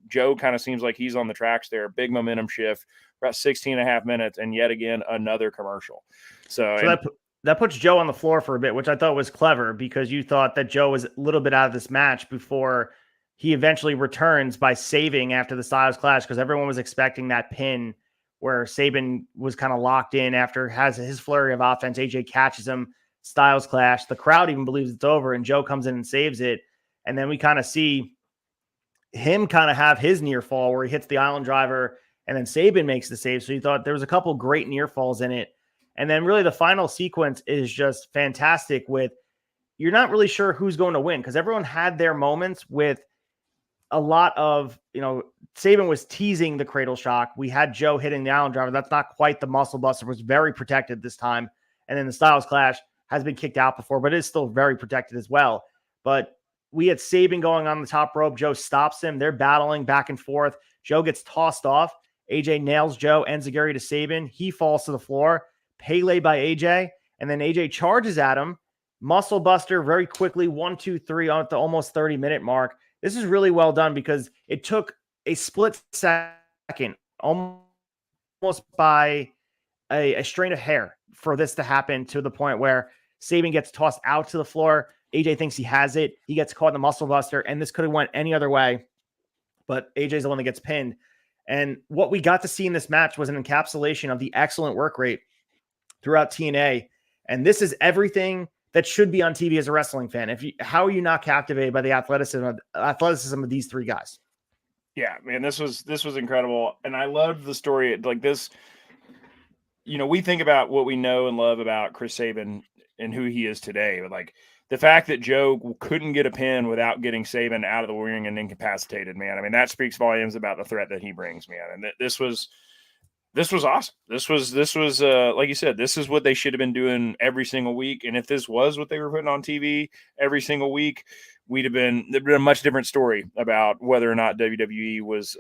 Joe kind of seems like he's on the tracks there. Big momentum shift, about 16 and a half minutes, and yet again, another commercial. So that puts Joe on the floor for a bit, which I thought was clever, because you thought that Joe was a little bit out of this match before he eventually returns by saving after the Styles Clash, because everyone was expecting that pin where Sabin was kind of locked in after has his flurry of offense. AJ catches him, Styles Clash. The crowd even believes it's over, and Joe comes in and saves it. And then we kind of see him kind of have his near fall where he hits the Island Driver, and then Sabin makes the save. So you thought there was a couple great near falls in it. And then really the final sequence is just fantastic with, you're not really sure who's going to win, because everyone had their moments with a lot of, Sabin was teasing the cradle shock. We had Joe hitting the Island Driver. That's not quite the muscle buster. It was very protected this time. And then the Styles Clash has been kicked out before, but it is still very protected as well. But we had Sabin going on the top rope. Joe stops him. They're battling back and forth. Joe gets tossed off. AJ nails Joe, enziguri to Sabin. He falls to the floor. Pele by AJ. And then AJ charges at him. Muscle buster very quickly. 1, 2, 3 on at the almost 30-minute mark. This is really well done, because it took a split second, almost by a strain of hair, for this to happen, to the point where Sabin gets tossed out to the floor. AJ thinks he has it. He gets caught in the muscle buster, and this could have went any other way, but AJ's the one that gets pinned. And what we got to see in this match was an encapsulation of the excellent work rate throughout TNA. And this is everything that should be on TV as a wrestling fan. How are you not captivated by the athleticism of these 3 guys? Yeah, man, this was incredible. And I loved the story. Like this, we think about what we know and love about Chris Sabin and who he is today. But like the fact that Joe couldn't get a pin without getting Sabin out of the ring and incapacitated, man. I mean, that speaks volumes about the threat that he brings, man. And this was awesome. This was like you said, this is what they should have been doing every single week. And if this was what they were putting on TV every single week, there'd been a much different story about whether or not WWE was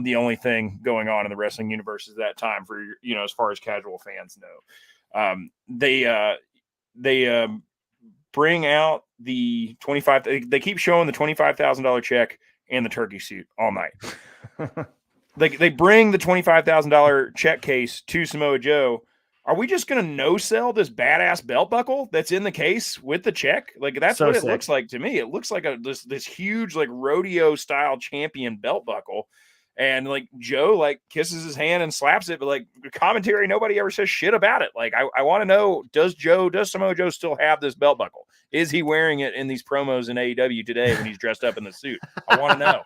the only thing going on in the wrestling universe at that time, for, as far as casual fans know. They bring out the 25. They keep showing the $25,000 check and the turkey suit all night. they bring the $25,000 check case to Samoa Joe. Are we just going to no sell this badass belt buckle that's in the case with the check? Like, that's So what it sick. looks like to me. It looks like this huge, like, rodeo style champion belt buckle. And like Joe, like, kisses his hand and slaps it, but like commentary, nobody ever says shit about it. Like, I want to know, does Samoa Joe still have this belt buckle? Is he wearing it in these promos in AEW today when he's dressed up in the suit? I want to know.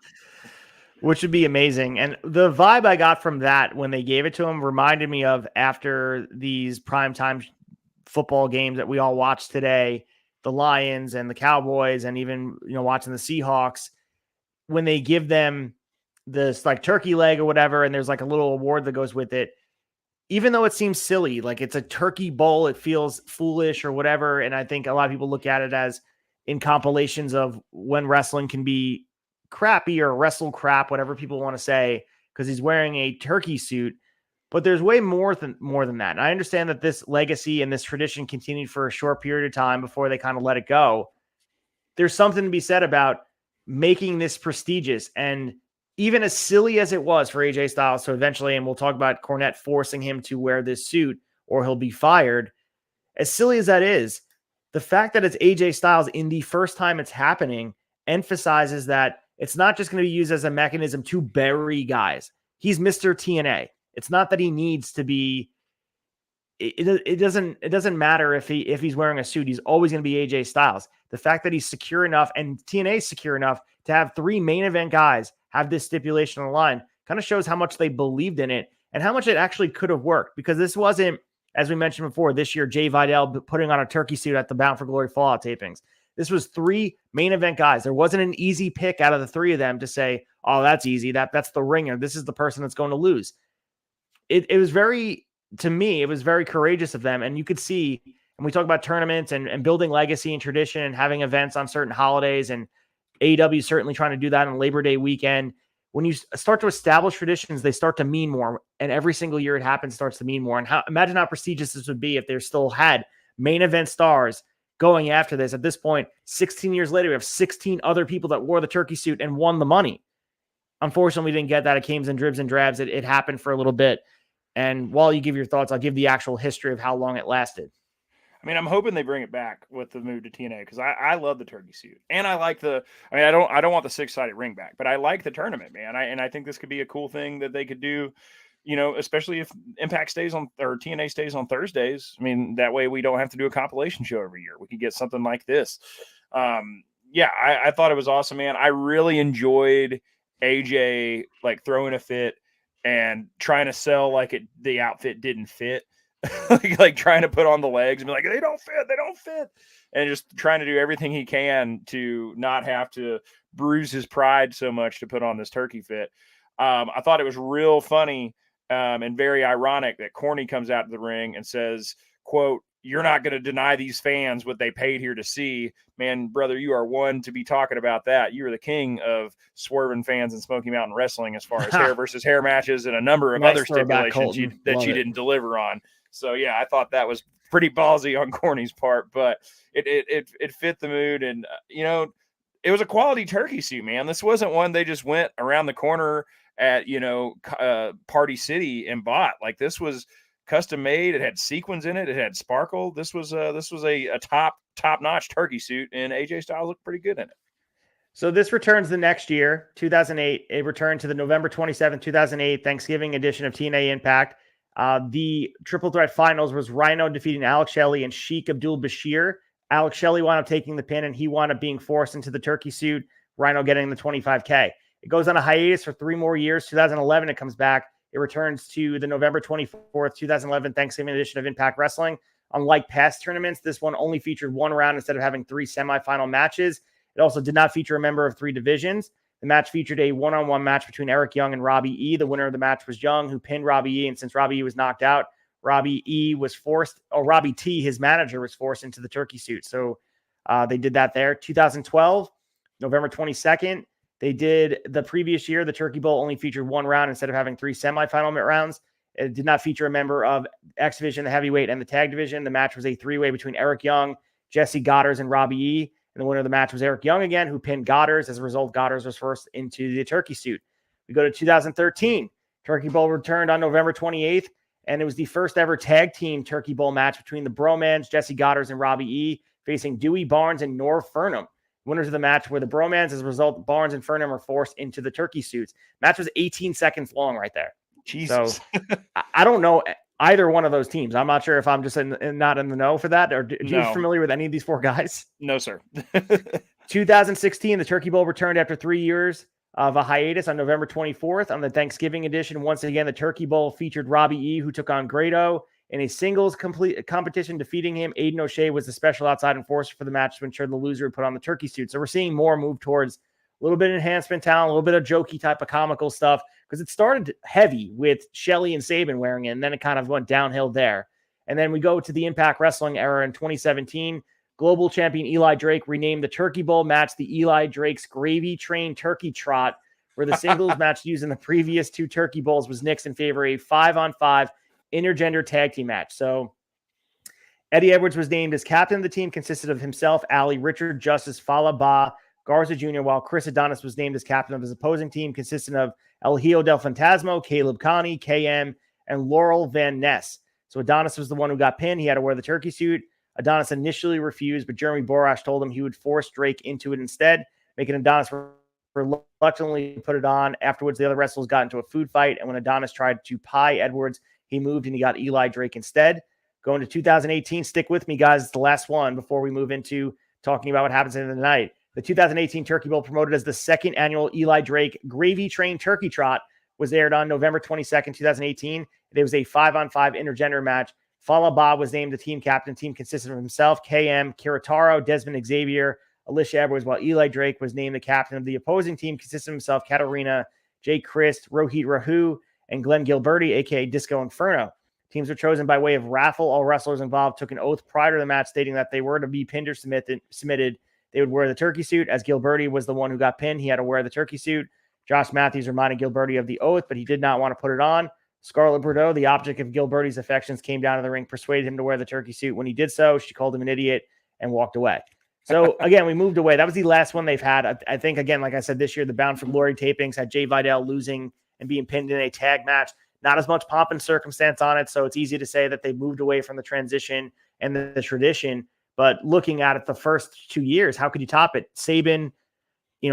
Which would be amazing. And the vibe I got from that when they gave it to him reminded me of after these primetime football games that we all watched today, the Lions and the Cowboys, and even, watching the Seahawks, when they give them this like turkey leg or whatever, and there's like a little award that goes with it. Even though it seems silly, like it's a turkey bowl, it feels foolish or whatever. And I think a lot of people look at it as in compilations of when wrestling can be crappy or wrestle crap, whatever people want to say, because he's wearing a turkey suit. But there's way more than that. And I understand that this legacy and this tradition continued for a short period of time before they kind of let it go. There's something to be said about making this prestigious. And even as silly as it was for AJ Styles to eventually, and we'll talk about Cornette forcing him to wear this suit or he'll be fired, as silly as that is, the fact that it's AJ Styles in the first time it's happening emphasizes that it's not just going to be used as a mechanism to bury guys. He's Mr. TNA. It's not that he needs to be. It doesn't matter if he's wearing a suit. He's always going to be AJ Styles. The fact that he's secure enough and TNA is secure enough to have 3 main event guys have this stipulation on the line kind of shows how much they believed in it and how much it actually could have worked, because this wasn't, as we mentioned before, this year, Jay Vidal putting on a turkey suit at the Bound for Glory Fallout tapings. This was 3 main event guys. There wasn't an easy pick out of the 3 of them to say, oh, that's easy. That's the ringer. This is the person that's going to lose. It was very, to me, it was very courageous of them. And you could see, and we talk about tournaments and building legacy and tradition and having events on certain holidays, and AEW is certainly trying to do that on Labor Day weekend. When you start to establish traditions, they start to mean more. And every single year it happens, starts to mean more. And imagine how prestigious this would be if there still had main event stars going after this. At this point, 16 years later, we have 16 other people that wore the turkey suit and won the money. Unfortunately, we didn't get that. It came in dribs and drabs. It happened for a little bit. And while you give your thoughts, I'll give the actual history of how long it lasted. I mean, I'm hoping they bring it back with the move to TNA, because I love the turkey suit, and I like I don't want the 6-sided ring back, but I like the tournament, man. I think this could be a cool thing that they could do, especially if Impact stays on, or TNA stays on Thursdays. I mean, that way we don't have to do a compilation show every year. We could get something like this. I thought it was awesome, man. I really enjoyed AJ like throwing a fit and trying to sell like the outfit didn't fit. like trying to put on the legs and be like, they don't fit, and just trying to do everything he can to not have to bruise his pride so much to put on this turkey fit. I thought it was real funny and very ironic that Corny comes out to the ring and says, quote, "You're not going to deny these fans what they paid here to see. Man, brother, you are one to be talking about that. You are the king of swerving fans in Smoky Mountain Wrestling as far as hair versus hair matches and a number of other stipulations that you didn't deliver on." So, yeah, I thought that was pretty ballsy on Corny's part, but it fit the mood. And, it was a quality turkey suit, man. This wasn't one they just went around the corner at, Party City and bought. Like, this was custom made. It had sequins in it. It had sparkle. This was a top-notch turkey suit, and AJ Styles looked pretty good in it. So this returns the next year, 2008. It returned to the November 27, 2008 Thanksgiving edition of TNA Impact. The triple threat finals was Rhino defeating Alex Shelley and Sheik Abdul Bashir. Alex Shelley wound up taking the pin, and he wound up being forced into the turkey suit, Rhino getting the $25K. It goes on a hiatus for 3 more years. 2011, it comes back. It returns to the November 24th, 2011 Thanksgiving edition of Impact Wrestling. Unlike past tournaments, this one only featured 1 round instead of having 3 semifinal matches. It also did not feature a member of 3 divisions. The match featured a one-on-one match between Eric Young and Robbie E. The winner of the match was Young, who pinned Robbie E. And since Robbie E. was knocked out, Robbie T., his manager, was forced into the turkey suit. So they did that there. 2012, November 22nd, they did the previous year. The Turkey Bowl only featured 1 round instead of having 3 semifinal rounds. It did not feature a member of X Division, the heavyweight, and the tag division. The match was a 3-way between Eric Young, Jesse Goddard, and Robbie E. And the winner of the match was Eric Young again, who pinned Goddard. As a result, Goddard was forced into the turkey suit. We go to 2013. Turkey Bowl returned on November 28th, and it was the first ever tag team Turkey Bowl match between the Bromans, Jesse Goddard and Robbie E, facing Dewey Barnes and Norv Furnham. Winners of the match were the Bromans. As a result, Barnes and Furnham were forced into the turkey suits. Match was 18 seconds long right there. Jesus. So I don't know either one of those teams. I'm not sure if I'm just not in the know for that. Or are you familiar with any of these four guys? No, sir. 2016, the Turkey Bowl returned after 3 years of a hiatus on November 24th. On the Thanksgiving edition, once again, the Turkey Bowl featured Robbie E, who took on Grado in a singles competition, defeating him. Aiden O'Shea was the special outside enforcer for the match to ensure the loser would put on the turkey suit. So we're seeing more move towards a little bit of enhancement talent, a little bit of jokey type of comical stuff, because it started heavy with Shelley and Sabin wearing it, and then it kind of went downhill there. And then we go to the Impact Wrestling era in 2017. Global champion Eli Drake renamed the Turkey Bowl match the Eli Drake's Gravy Train Turkey Trot, where the singles match used in the previous two Turkey Bowls was nixed in favor of a 5-on-5 intergender tag team match. So Eddie Edwards was named as captain of the team, consisted of himself, Ali, Richard, Justice, Fala Ba, Garza Jr., while Chris Adonis was named as captain of his opposing team, consisting of El Hijo del Fantasma, Caleb Connie, KM, and Laurel Van Ness. So Adonis was the one who got pinned. He had to wear the turkey suit. Adonis initially refused, but Jeremy Borash told him he would force Drake into it instead, making Adonis reluctantly put it on. Afterwards, the other wrestlers got into a food fight, and when Adonis tried to pie Edwards, he moved and he got Eli Drake instead. Going to 2018, stick with me, guys. It's the last one before we move into talking about what happens in the night. The 2018 Turkey Bowl, promoted as the second annual Eli Drake Gravy Train Turkey Trot, was aired on November 22nd, 2018. It was a 5-on-5 intergender match. Fala Ba was named the team captain. Team consisted of himself, KM, Kiritaro, Desmond Xavier, Alicia Edwards, while Eli Drake was named the captain of the opposing team, consisting of himself, Katarina, Jay Christ, Rohit Rahu, and Glenn Gilberti, a.k.a. Disco Inferno. Teams were chosen by way of raffle. All wrestlers involved took an oath prior to the match stating that they were to be pinned or submitted. They would wear the turkey suit. As Gilberti was the one who got pinned, he had to wear the turkey suit. Josh Matthews reminded Gilberti of the oath, but he did not want to put it on. Scarlett Bordeaux, the object of Gilberti's affections, came down to the ring, persuaded him to wear the turkey suit. When he did so, she called him an idiot and walked away. So, again, we moved away. That was the last one they've had. I think, again, like I said, this year, the Bound for Glory tapings had Jay Vidal losing and being pinned in a tag match. Not as much pomp and circumstance on it, so it's easy to say that they moved away from the transition and the tradition. But looking at it the first 2 years, how could you top it? Sabin,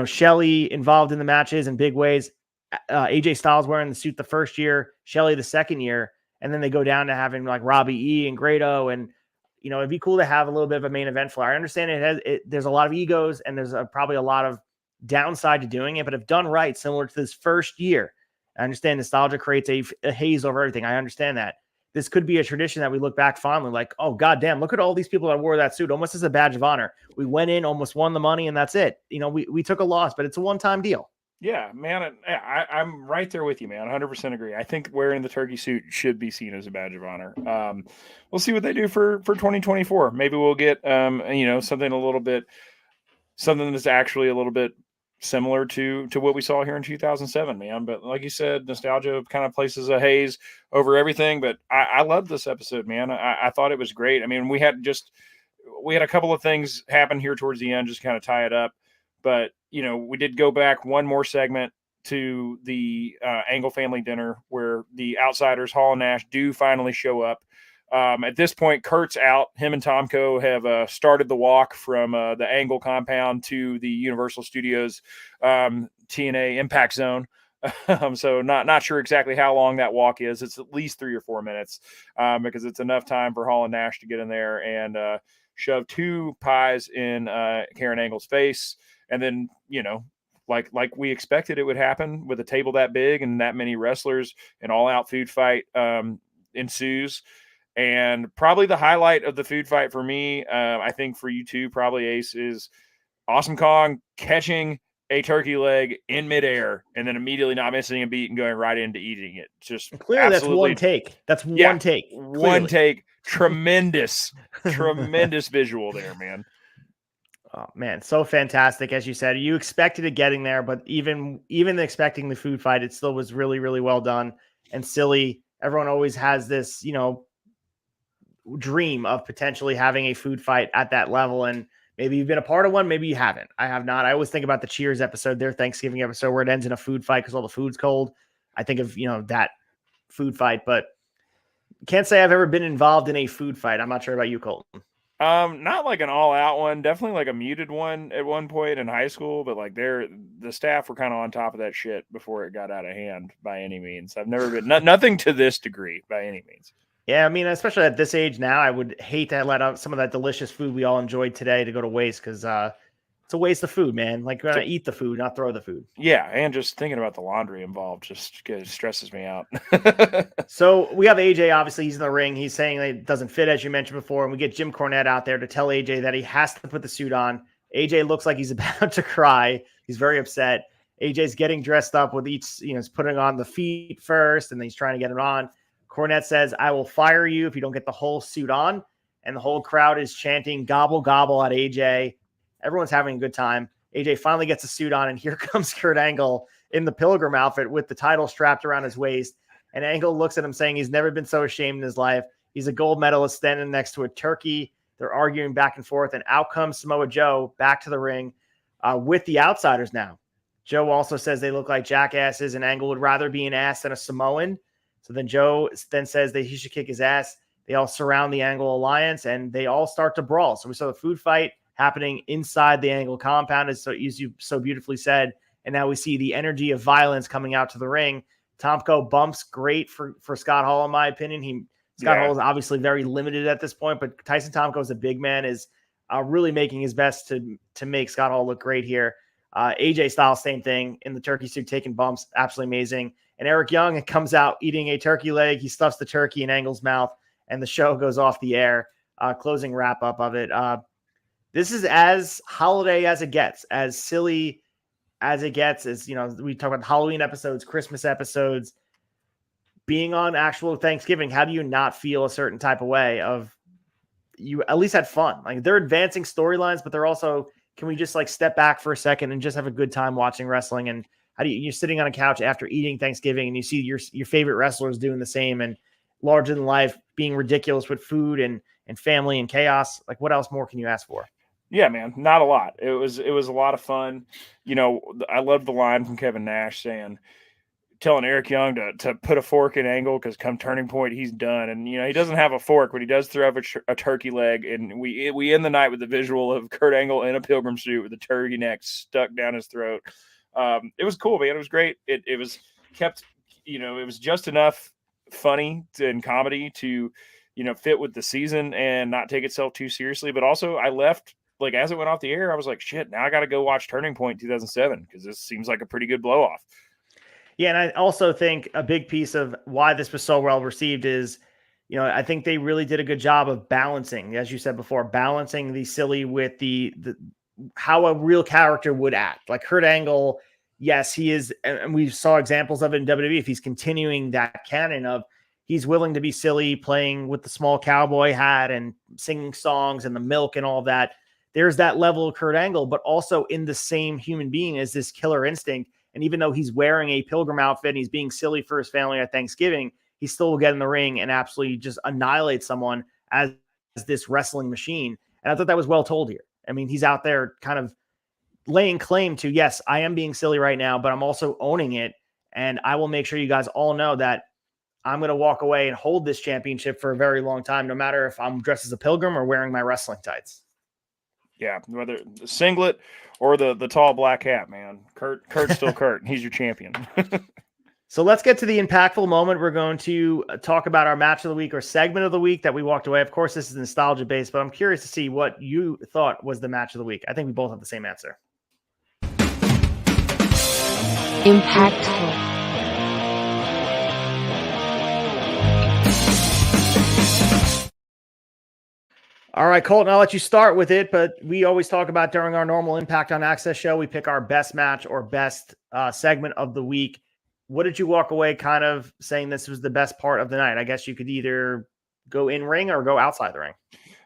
Shelley involved in the matches in big ways. AJ Styles wearing the suit the first year, Shelley the second year, and then they go down to having like Robbie E and Grado, and it'd be cool to have a little bit of a main event flair. I understand there's a lot of egos and there's probably a lot of downside to doing it, but if done right, similar to this first year, I understand nostalgia creates a haze over everything. I understand that. This could be a tradition that we look back fondly, like, oh, goddamn, look at all these people that wore that suit, almost as a badge of honor. We went in, almost won the money, and that's it. We took a loss, but it's a one-time deal. Yeah, man, I'm right there with you, man. 100% agree. I think wearing the turkey suit should be seen as a badge of honor. We'll see what they do for 2024. Maybe we'll get something that's actually a little bit similar to what we saw here in 2007, man. But like you said, nostalgia kind of places a haze over everything. But I love this episode, man. I thought it was great. I mean, we had a couple of things happen here towards the end, just kind of tie it up. But, we did go back one more segment to the Angle family dinner where the outsiders, Hall and Nash, do finally show up. At this point, Kurt's out. Him and Tomko have started the walk from the Angle compound to the Universal Studios TNA Impact Zone. So not sure exactly how long that walk is. It's at least 3 or 4 minutes because it's enough time for Hall and Nash to get in there and shove 2 pies in Karen Angle's face. And then, like we expected it would happen with a table that big and that many wrestlers, an all-out food fight ensues. And probably the highlight of the food fight for me, I think for you too, probably Ace, is Awesome Kong catching a turkey leg in midair and then immediately not missing a beat and going right into eating it. Just clearly that's one take. That's one take. Clearly. One take. Tremendous visual there, man. Oh man, so fantastic. As you said, you expected it getting there, but even expecting the food fight, it still was really, really well done and silly. Everyone always has this, dream of potentially having a food fight at that level. And maybe you've been a part of one, maybe you haven't. I have not. I always think about the Cheers episode, their Thanksgiving episode, where it ends in a food fight because all the food's cold. I think of, that food fight, but can't say I've ever been involved in a food fight. I'm not sure about you, Colton. Not like an all-out one, definitely like a muted one at one point in high school, but like the staff were kind of on top of that shit before it got out of hand by any means. I've never been nothing to this degree by any means. Yeah, I mean, especially at this age now, I would hate to let out some of that delicious food we all enjoyed today to go to waste, because it's a waste of food, man. Like, we're gonna eat the food, not throw the food. Yeah, and just thinking about the laundry involved just stresses me out. So we have AJ, obviously, he's in the ring. He's saying it doesn't fit, as you mentioned before, and we get Jim Cornette out there to tell AJ that he has to put the suit on. AJ looks like he's about to cry. He's very upset. AJ's getting dressed up with each, he's putting on the feet first, and then he's trying to get it on. Cornette says, "I will fire you if you don't get the whole suit on." And the whole crowd is chanting "gobble, gobble" at AJ. Everyone's having a good time. AJ finally gets a suit on, and here comes Kurt Angle in the Pilgrim outfit with the title strapped around his waist. And Angle looks at him saying he's never been so ashamed in his life. He's a gold medalist standing next to a turkey. They're arguing back and forth, and out comes Samoa Joe back to the ring with the Outsiders now. Joe also says they look like jackasses, and Angle would rather be an ass than a Samoan. So then Joe then says that he should kick his ass. They all surround the Angle Alliance, and they all start to brawl. So we saw the food fight happening inside the Angle compound, as you so beautifully said. And now we see the energy of violence coming out to the ring. Tomko bumps, great for Scott Hall, in my opinion. Scott Hall is obviously very limited at this point, but Tyson Tomko is a big man, is really making his best to make Scott Hall look great here. AJ Styles, same thing, in the turkey suit, taking bumps, absolutely amazing. And Eric Young comes out eating a turkey leg. He stuffs the turkey in Angle's mouth, and the show goes off the air. Closing wrap up of it. This is as holiday as it gets, as silly as it gets. As we talk about Halloween episodes, Christmas episodes, being on actual Thanksgiving. How do you not feel a certain type of way of you at least had fun? Like, they're advancing storylines, but they're also, can we just step back for a second and just have a good time watching wrestling? And how do you're sitting on a couch after eating Thanksgiving and you see your favorite wrestlers doing the same, and larger than life, being ridiculous with food and family and chaos. Like, what else more can you ask for? Yeah, man, not a lot. It was a lot of fun. I loved the line from Kevin Nash telling Eric Young to put a fork in Angle, because come turning point, he's done. And, he doesn't have a fork, but he does throw up a turkey leg. And we end the night with the visual of Kurt Angle in a Pilgrim suit with a turkey neck stuck down his throat. It was cool, man. It was great. It was kept, it was just enough funny and comedy to, fit with the season and not take itself too seriously. But also I left, as it went off the air, I was like, shit, now I got to go watch Turning Point 2007, because this seems like a pretty good blow off. Yeah, and I also think a big piece of why this was so well received is, I think they really did a good job of balancing, as you said before, balancing the silly with the how a real character would act. Like Kurt Angle, yes, he is, and we saw examples of it in WWE. If he's continuing that canon of he's willing to be silly, playing with the small cowboy hat and singing songs and the milk and all of that, there's that level of Kurt Angle, but also in the same human being as this killer instinct. And even though he's wearing a Pilgrim outfit and he's being silly for his family at Thanksgiving, he still will get in the ring and absolutely just annihilate someone as this wrestling machine. And I thought that was well told here. I mean, he's out there kind of laying claim to, yes, I am being silly right now, but I'm also owning it. And I will make sure you guys all know that I'm going to walk away and hold this championship for a very long time, no matter if I'm dressed as a pilgrim or wearing my wrestling tights. Yeah, whether the singlet or the tall black hat, man. Kurt's still Kurt. He's your champion. So let's get to the impactful moment. We're going to talk about our match of the week or segment of the week that we walked away. Of course, this is nostalgia based, but I'm curious to see what you thought was the match of the week. I think we both have the same answer. Impactful. All right, Colton, I'll let you start with it, but we always talk about during our normal Impact on Access show, we pick our best match or best segment of the week. What did you walk away kind of saying this was the best part of the night? I guess you could either go in ring or go outside the ring.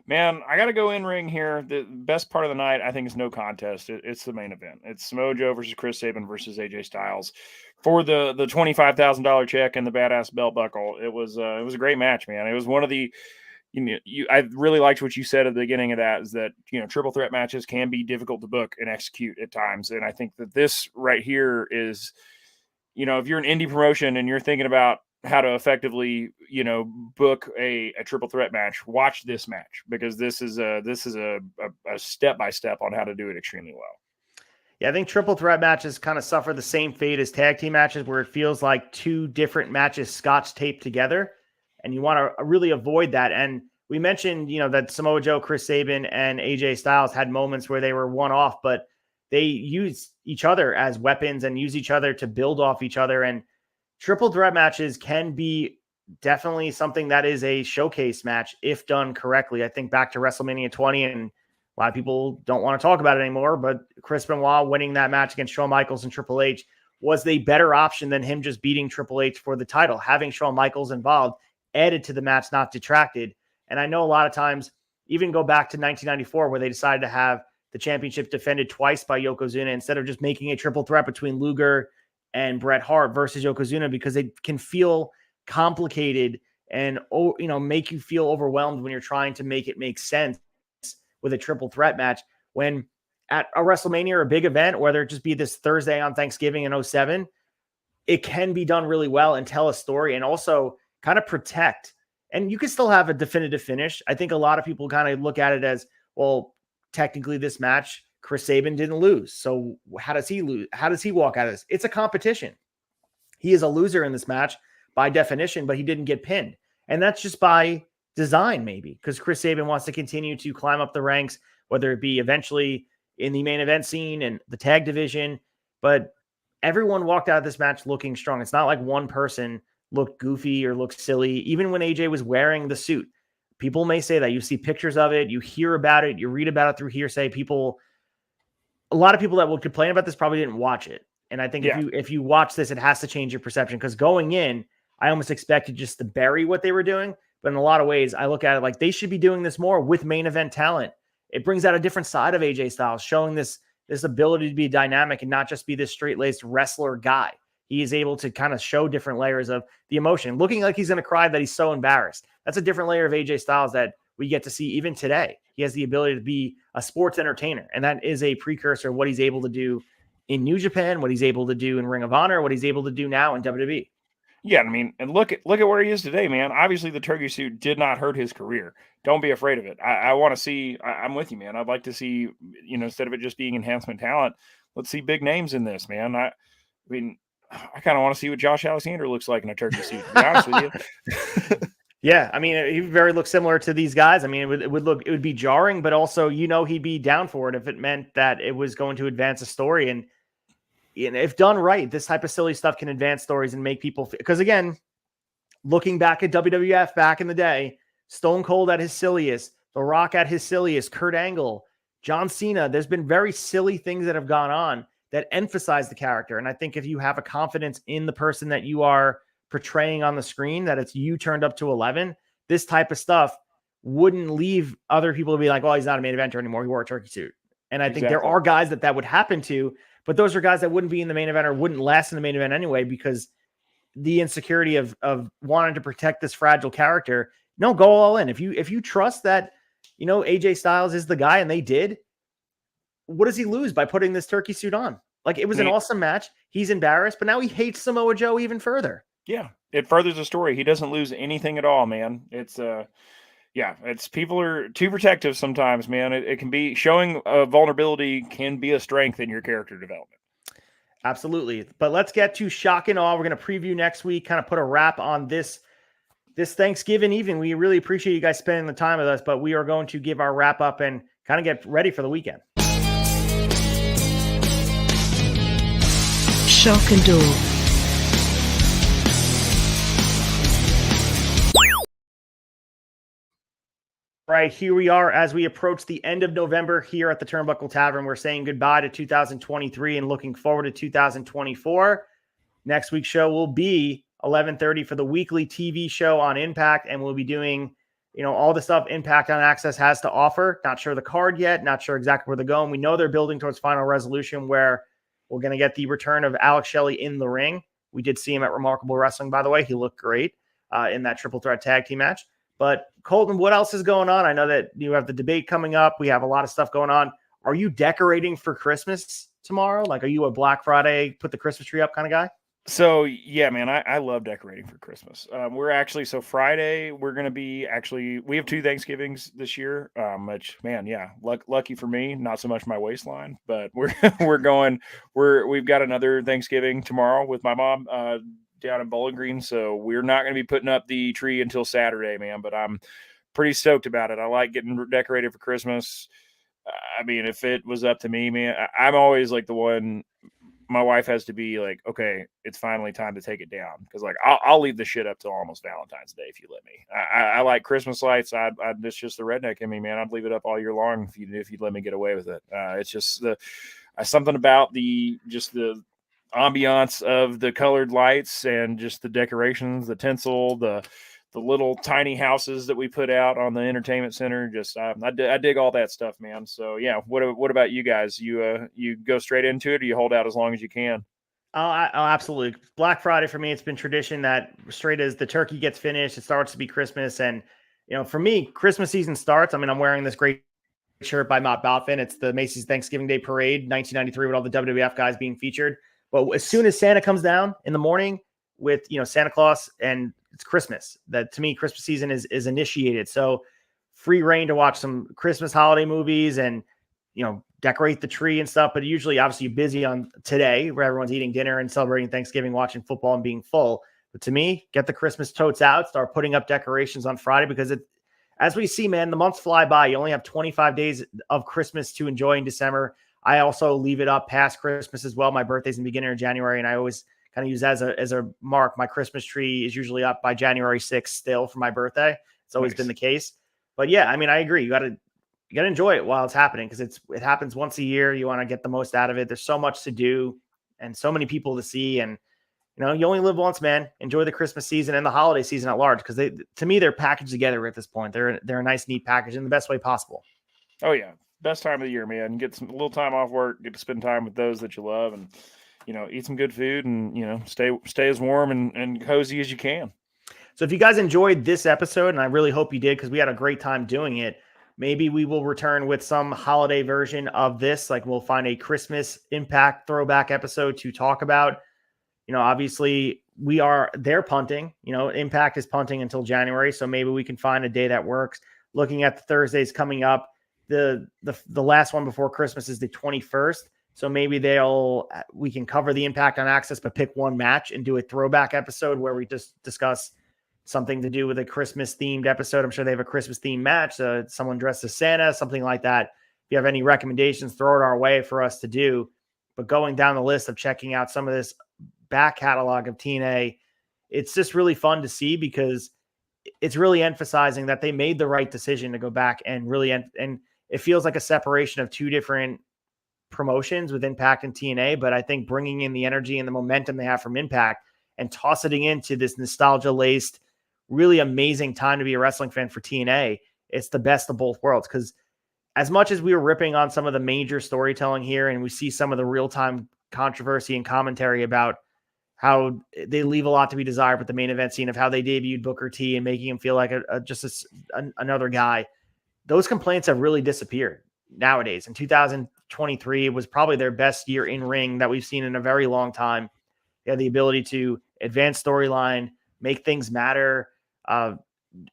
Man, I got to go in ring here. The best part of the night, I think, is no contest. It's the main event. It's Samoa Joe versus Chris Sabin versus AJ Styles for the $25,000 check and the badass belt buckle. It was a great match, man. It was one of the, I really liked what you said at the beginning of that, is that, triple threat matches can be difficult to book and execute at times. And I think that this right here is, if you're an indie promotion and you're thinking about how to effectively, book a triple threat match, watch this match, because this is a step-by-step on how to do it extremely well. Yeah, I think triple threat matches kind of suffer the same fate as tag team matches, where it feels like two different matches scotch taped together, and you want to really avoid that. And we mentioned, that Samoa Joe, Chris Sabin, and AJ Styles had moments where they were one off, but they use each other as weapons and use each other to build off each other. And triple threat matches can be definitely something that is a showcase match if done correctly. I think back to WrestleMania 20, and a lot of people don't want to talk about it anymore, but Chris Benoit winning that match against Shawn Michaels and Triple H was the better option than him just beating Triple H for the title. Having Shawn Michaels involved added to the match, not detracted. And I know a lot of times, even go back to 1994, where they decided to have the championship defended twice by Yokozuna instead of just making a triple threat between Luger and Bret Hart versus Yokozuna, because it can feel complicated and, make you feel overwhelmed when you're trying to make it make sense with a triple threat match. When at a WrestleMania or a big event, whether it just be this Thursday on Thanksgiving in 07, it can be done really well and tell a story and also kind of protect. And you can still have a definitive finish. I think a lot of people kind of look at it as, well, technically this match, Chris Sabin didn't lose. So how does he lose? How does he walk out of this? It's a competition. He is a loser in this match by definition, but he didn't get pinned. And that's just by design, maybe, because Chris Sabin wants to continue to climb up the ranks, whether it be eventually in the main event scene and the tag division. But everyone walked out of this match looking strong. It's not like one person looked goofy or looked silly. Even when AJ was wearing the suit, people may say that. You see pictures of it, you hear about it, you read about it through hearsay. A lot of people that will complain about this probably didn't watch it. And I think if you watch this, it has to change your perception, because going in, I almost expected just to bury what they were doing. But in a lot of ways, I look at it like they should be doing this more with main event talent. It brings out a different side of AJ Styles, showing this ability to be dynamic and not just be this straight-laced wrestler guy. He is able to kind of show different layers of the emotion, looking like he's going to cry that he's so embarrassed. That's a different layer of AJ Styles that we get to see even today. He has the ability to be a sports entertainer, and that is a precursor of what he's able to do in New Japan, what he's able to do in Ring of Honor, what he's able to do now in WWE. Yeah, I mean, and look at where he is today, man. Obviously, the turkey suit did not hurt his career. Don't be afraid of it. I want to see. I'm with you, man. I'd like to see, instead of it just being enhancement talent, let's see big names in this, man. I mean, I kind of want to see what Josh Alexander looks like in a turkey suit, to be honest with you. Yeah, I mean, he very looks similar to these guys. I mean, it would be jarring, but also, he'd be down for it if it meant that it was going to advance a story. And if done right, this type of silly stuff can advance stories and make people feel, because again, looking back at WWF back in the day, Stone Cold at his silliest, The Rock at his silliest, Kurt Angle, John Cena, there's been very silly things that have gone on that emphasize the character. And I think if you have a confidence in the person that you are portraying on the screen, that it's you turned up to 11, this type of stuff wouldn't leave other people to be like, well, he's not a main eventer anymore. He wore a turkey suit. And I think there are guys that would happen to, but those are guys that wouldn't be in the main event or wouldn't last in the main event anyway, because the insecurity of wanting to protect this fragile character. No, go all in. If you trust that, AJ Styles is the guy, and they did, what does he lose by putting this turkey suit on? Like, it was an awesome match. He's embarrassed, but now he hates Samoa Joe even further. Yeah, it furthers the story. He doesn't lose anything at all, man. It's people are too protective sometimes, man. It can be, showing a vulnerability can be a strength in your character development. Absolutely. But let's get to shock and awe. We're going to preview next week, kind of put a wrap on this Thanksgiving evening. We really appreciate you guys spending the time with us, but we are going to give our wrap up and kind of get ready for the weekend. Shock and awe. Right, here we are as we approach the end of November here at the Turnbuckle Tavern. We're saying goodbye to 2023 and looking forward to 2024. Next week's show will be 11:30 for the weekly TV show on Impact, and we'll be doing, all the stuff Impact on Access has to offer. Not sure the card yet, not sure exactly where they're going. We know they're building towards Final Resolution, where we're going to get the return of Alex Shelley in the ring. We did see him at Remarkable Wrestling, by the way. He looked great in that triple threat tag team match. But Colton, what else is going on? I know that you have the debate coming up. We have a lot of stuff going on. Are you decorating for Christmas tomorrow? Like, are you a Black Friday, put the Christmas tree up kind of guy? So yeah, man, I love decorating for Christmas. We're actually so Friday we're gonna be actually we have two Thanksgivings this year. Which man, yeah, lucky for me, not so much my waistline, but we're we've got another Thanksgiving tomorrow with my mom down in Bowling Green. So we're not gonna be putting up the tree until Saturday, man. But I'm pretty stoked about it. I like getting decorated for Christmas. I mean, if it was up to me, man, I'm always like the one my wife has to be like, okay, it's finally time to take it down because like I'll leave the shit up till almost Valentine's Day if you let me. I like Christmas lights. It's just the redneck in me, man. I'd leave it up all year long if you'd let me get away with it. It's just the something about the ambiance of the colored lights and just the decorations, the tinsel, the little tiny houses that we put out on the entertainment center. Just I dig all that stuff, man. So yeah, what about you guys? You go straight into it, or you hold out as long as you can? Oh, absolutely. Black Friday for me, it's been tradition that straight as the turkey gets finished, it starts to be Christmas. And, for me, Christmas season starts. I mean, I'm wearing this great shirt by Mott Balfin. It's the Macy's Thanksgiving Day Parade, 1993, with all the WWF guys being featured. But as soon as Santa comes down in the morning with, Santa Claus and it's Christmas, that to me, Christmas season is initiated. So free reign to watch some Christmas holiday movies and, decorate the tree and stuff. But usually, obviously, you're busy on today where everyone's eating dinner and celebrating Thanksgiving, watching football and being full. But to me, get the Christmas totes out, start putting up decorations on Friday because as we see, man, the months fly by. You only have 25 days of Christmas to enjoy in December. I also leave it up past Christmas as well. My birthday's in the beginning of January, and I always kind of use that as a mark. My Christmas tree is usually up by January 6th still for my birthday. It's always been the case. But yeah, I mean, I agree. You got to enjoy it while it's happening because it happens once a year. You want to get the most out of it. There's so much to do and so many people to see. And, you only live once, man. Enjoy the Christmas season and the holiday season at large because to me, they're packaged together at this point. They're a nice, neat package in the best way possible. Oh yeah, best time of the year, man. Get a little time off work, get to spend time with those that you love, and eat some good food, and stay as warm and cozy as you can. So if you guys enjoyed this episode, and I really hope you did because we had a great time doing it, maybe we will return with some holiday version of this. Like we'll find a Christmas Impact throwback episode to talk about. Obviously they're punting, Impact is punting until January. So maybe we can find a day that works. Looking at the Thursdays coming up, the last one before Christmas is the 21st. So maybe we can cover the Impact on Access, but pick one match and do a throwback episode where we just discuss something to do with a Christmas themed episode. I'm sure they have a Christmas themed match. Someone dressed as Santa, something like that. If you have any recommendations, throw it our way for us to do. But going down the list of checking out some of this back catalog of TNA, it's just really fun to see because it's really emphasizing that they made the right decision to go back and really, and it feels like a separation of two different promotions with Impact and TNA. But I think bringing in the energy and the momentum they have from Impact and tossing it into this nostalgia laced, really amazing time to be a wrestling fan for TNA. It's the best of both worlds because as much as we were ripping on some of the major storytelling here and we see some of the real-time controversy and commentary about how they leave a lot to be desired with the main event scene of how they debuted Booker T and making him feel like another guy, those complaints have really disappeared nowadays. In 2023, it was probably their best year in ring that we've seen in a very long time. They had the ability to advance storyline, make things matter,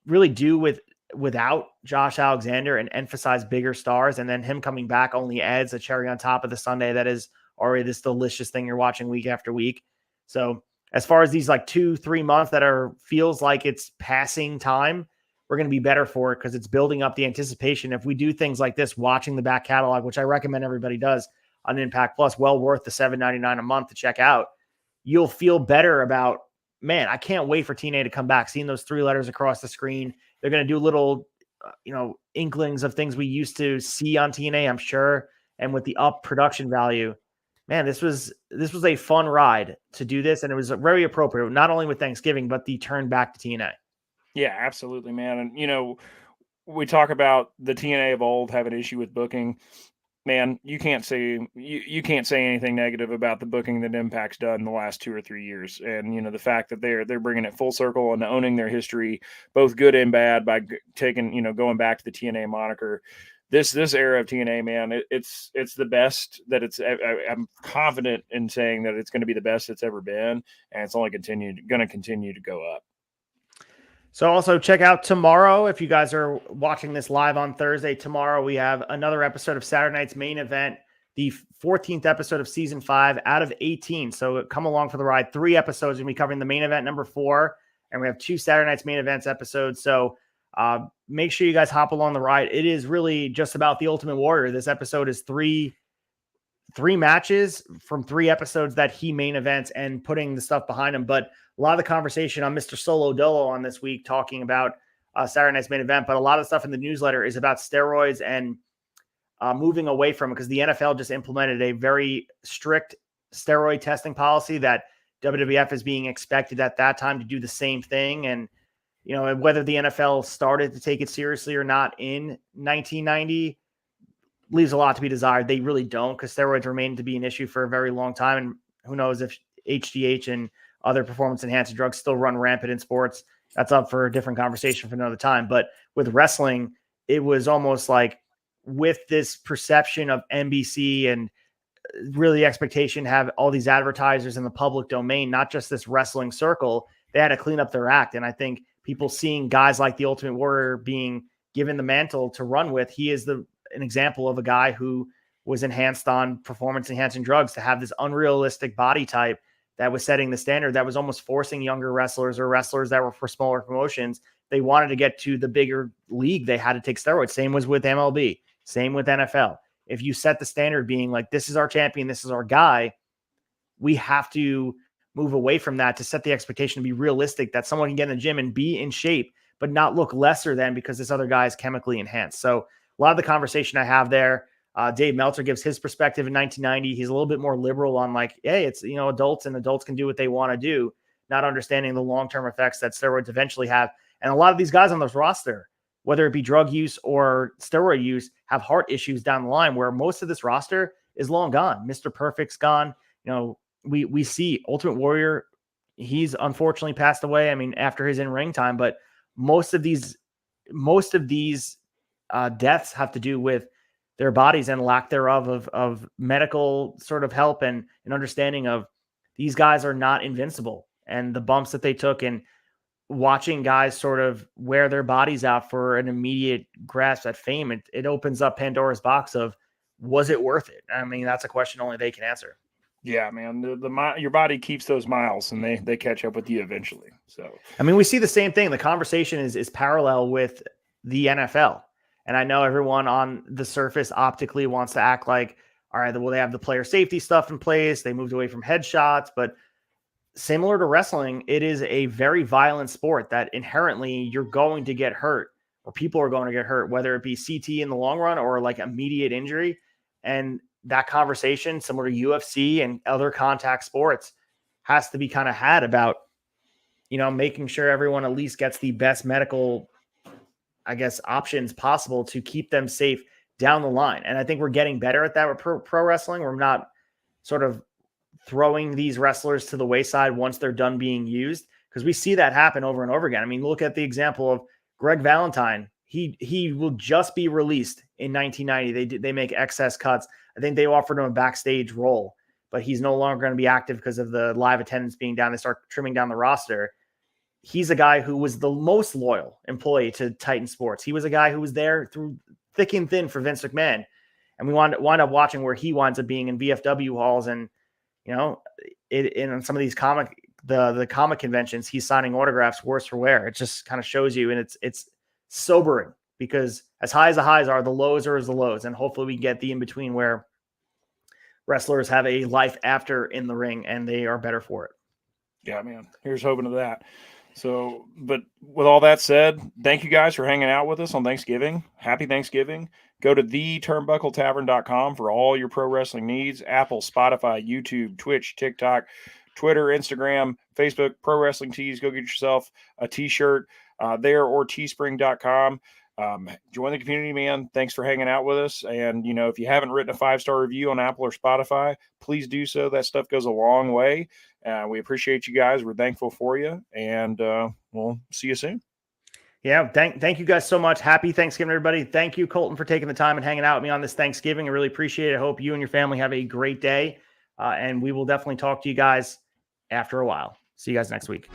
really do without Josh Alexander and emphasize bigger stars. And then him coming back only adds a cherry on top of the Sunday that is already this delicious thing you're watching week after week. So as far as these like 2-3 months that feels like it's passing time, we're going to be better for it because it's building up the anticipation. If we do things like this, watching the back catalog, which I recommend everybody does on Impact Plus, well worth the $7.99 a month to check out, you'll feel better about, man, I can't wait for TNA to come back. Seeing those 3 letters across the screen, they're going to do little, inklings of things we used to see on TNA, I'm sure. And with the up production value, man, this was a fun ride to do this. And it was very appropriate, not only with Thanksgiving, but the turn back to TNA. Yeah, absolutely, man. And we talk about the TNA of old have an issue with booking. Man, you can't say anything negative about the booking that Impact's done the last 2 or 3 years. And the fact that they're bringing it full circle and owning their history, both good and bad, by taking going back to the TNA moniker. this era of TNA, man, it's the best that I'm confident in saying that it's going to be the best it's ever been, and it's only going to continue to go up. So also check out tomorrow. If you guys are watching this live on Thursday, tomorrow we have another episode of Saturday Night's Main Event, the 14th episode of season 5 out of 18. So come along for the ride. 3 episodes. We're going to be covering the main event number 4, and we have 2 Saturday Night's Main Events episodes. So make sure you guys hop along the ride. It is really just about the Ultimate Warrior. This episode is three matches from 3 episodes that he main events and putting the stuff behind him. But a lot of the conversation on Mr. Solo Dolo on this week talking about Saturday Night's Main Event, but a lot of the stuff in the newsletter is about steroids and moving away from it, because the NFL just implemented a very strict steroid testing policy that WWF is being expected at that time to do the same thing. And, you know, whether the NFL started to take it seriously or not in 1990 leaves a lot to be desired. They really don't, because steroids remain to be an issue for a very long time. And who knows if HGH and other performance enhancing drugs still run rampant in sports. That's up for a different conversation for another time. But with wrestling, it was almost like, with this perception of NBC and really the expectation to have all these advertisers in the public domain, not just this wrestling circle, they had to clean up their act. And I think people seeing guys like the Ultimate Warrior being given the mantle to run with, he is an example of a guy who was enhanced on performance enhancing drugs to have this unrealistic body type that was setting the standard, that was almost forcing younger wrestlers or wrestlers that were for smaller promotions. They wanted to get to the bigger league. They had to take steroids. Same was with MLB. Same with NFL. If you set the standard being like, this is our champion, this is our guy, we have to move away from that to set the expectation to be realistic, that someone can get in the gym and be in shape, but not look lesser than because this other guy is chemically enhanced. So a lot of the conversation I have there, Dave Meltzer gives his perspective in 1990. He's a little bit more liberal on like, hey, it's, you know, adults can do what they want to do, not understanding the long-term effects that steroids eventually have. And a lot of these guys on this roster, whether it be drug use or steroid use, have heart issues down the line, where most of this roster is long gone. Mr. Perfect's gone. You know, we see Ultimate Warrior, he's unfortunately passed away. I mean, after his in-ring time, but most of these deaths have to do with their bodies and lack thereof of medical sort of help and an understanding of these guys are not invincible, and the bumps that they took, and watching guys sort of wear their bodies out for an immediate grasp at fame, it opens up Pandora's box of, was it worth it? I mean, that's a question only they can answer. Yeah, man, your body keeps those miles, and they catch up with you eventually. So, I mean, we see the same thing. The conversation is parallel with the NFL. And I know everyone on the surface optically wants to act like, all right, well, they have the player safety stuff in place. They moved away from headshots, but similar to wrestling, it is a very violent sport that inherently you're going to get hurt, or people are going to get hurt, whether it be CT in the long run or like immediate injury. And that conversation, similar to UFC and other contact sports, has to be kind of had about, you know, making sure everyone at least gets the best medical, I guess, options possible to keep them safe down the line. And I think we're getting better at that with pro wrestling. We're not sort of throwing these wrestlers to the wayside once they're done being used, because we see that happen over and over again. I mean, look at the example of Greg Valentine. He will just be released in 1990. They make excess cuts. I think they offered him a backstage role, but he's no longer going to be active because of the live attendance being down. They start trimming down the roster. He's a guy who was the most loyal employee to Titan Sports. He was a guy who was there through thick and thin for Vince McMahon. And we wind up watching where he winds up being in VFW halls. And, you know, in some of these the comic conventions, he's signing autographs worse for wear. It just kind of shows you. And it's sobering, because as high as the highs are, the lows are as the lows. And hopefully we get the in-between where wrestlers have a life after in the ring and they are better for it. Yeah, man. Here's hoping to that. So, but with all that said, thank you guys for hanging out with us on Thanksgiving. Happy Thanksgiving. Go to theturnbuckletavern.com for all your pro wrestling needs. Apple, Spotify, YouTube, Twitch, TikTok, Twitter, Instagram, Facebook, Pro Wrestling Tees. Go get yourself a t-shirt there, or teespring.com. Join the community, man. Thanks for hanging out with us. And, you know, if you haven't written a 5-star review on Apple or Spotify, please do so. That stuff goes a long way. We appreciate you guys. We're thankful for you. And we'll see you soon. Yeah, thank you guys so much. Happy Thanksgiving, everybody. Thank you, Colton, for taking the time and hanging out with me on this Thanksgiving. I really appreciate it. I hope you and your family have a great day. And we will definitely talk to you guys after a while. See you guys next week.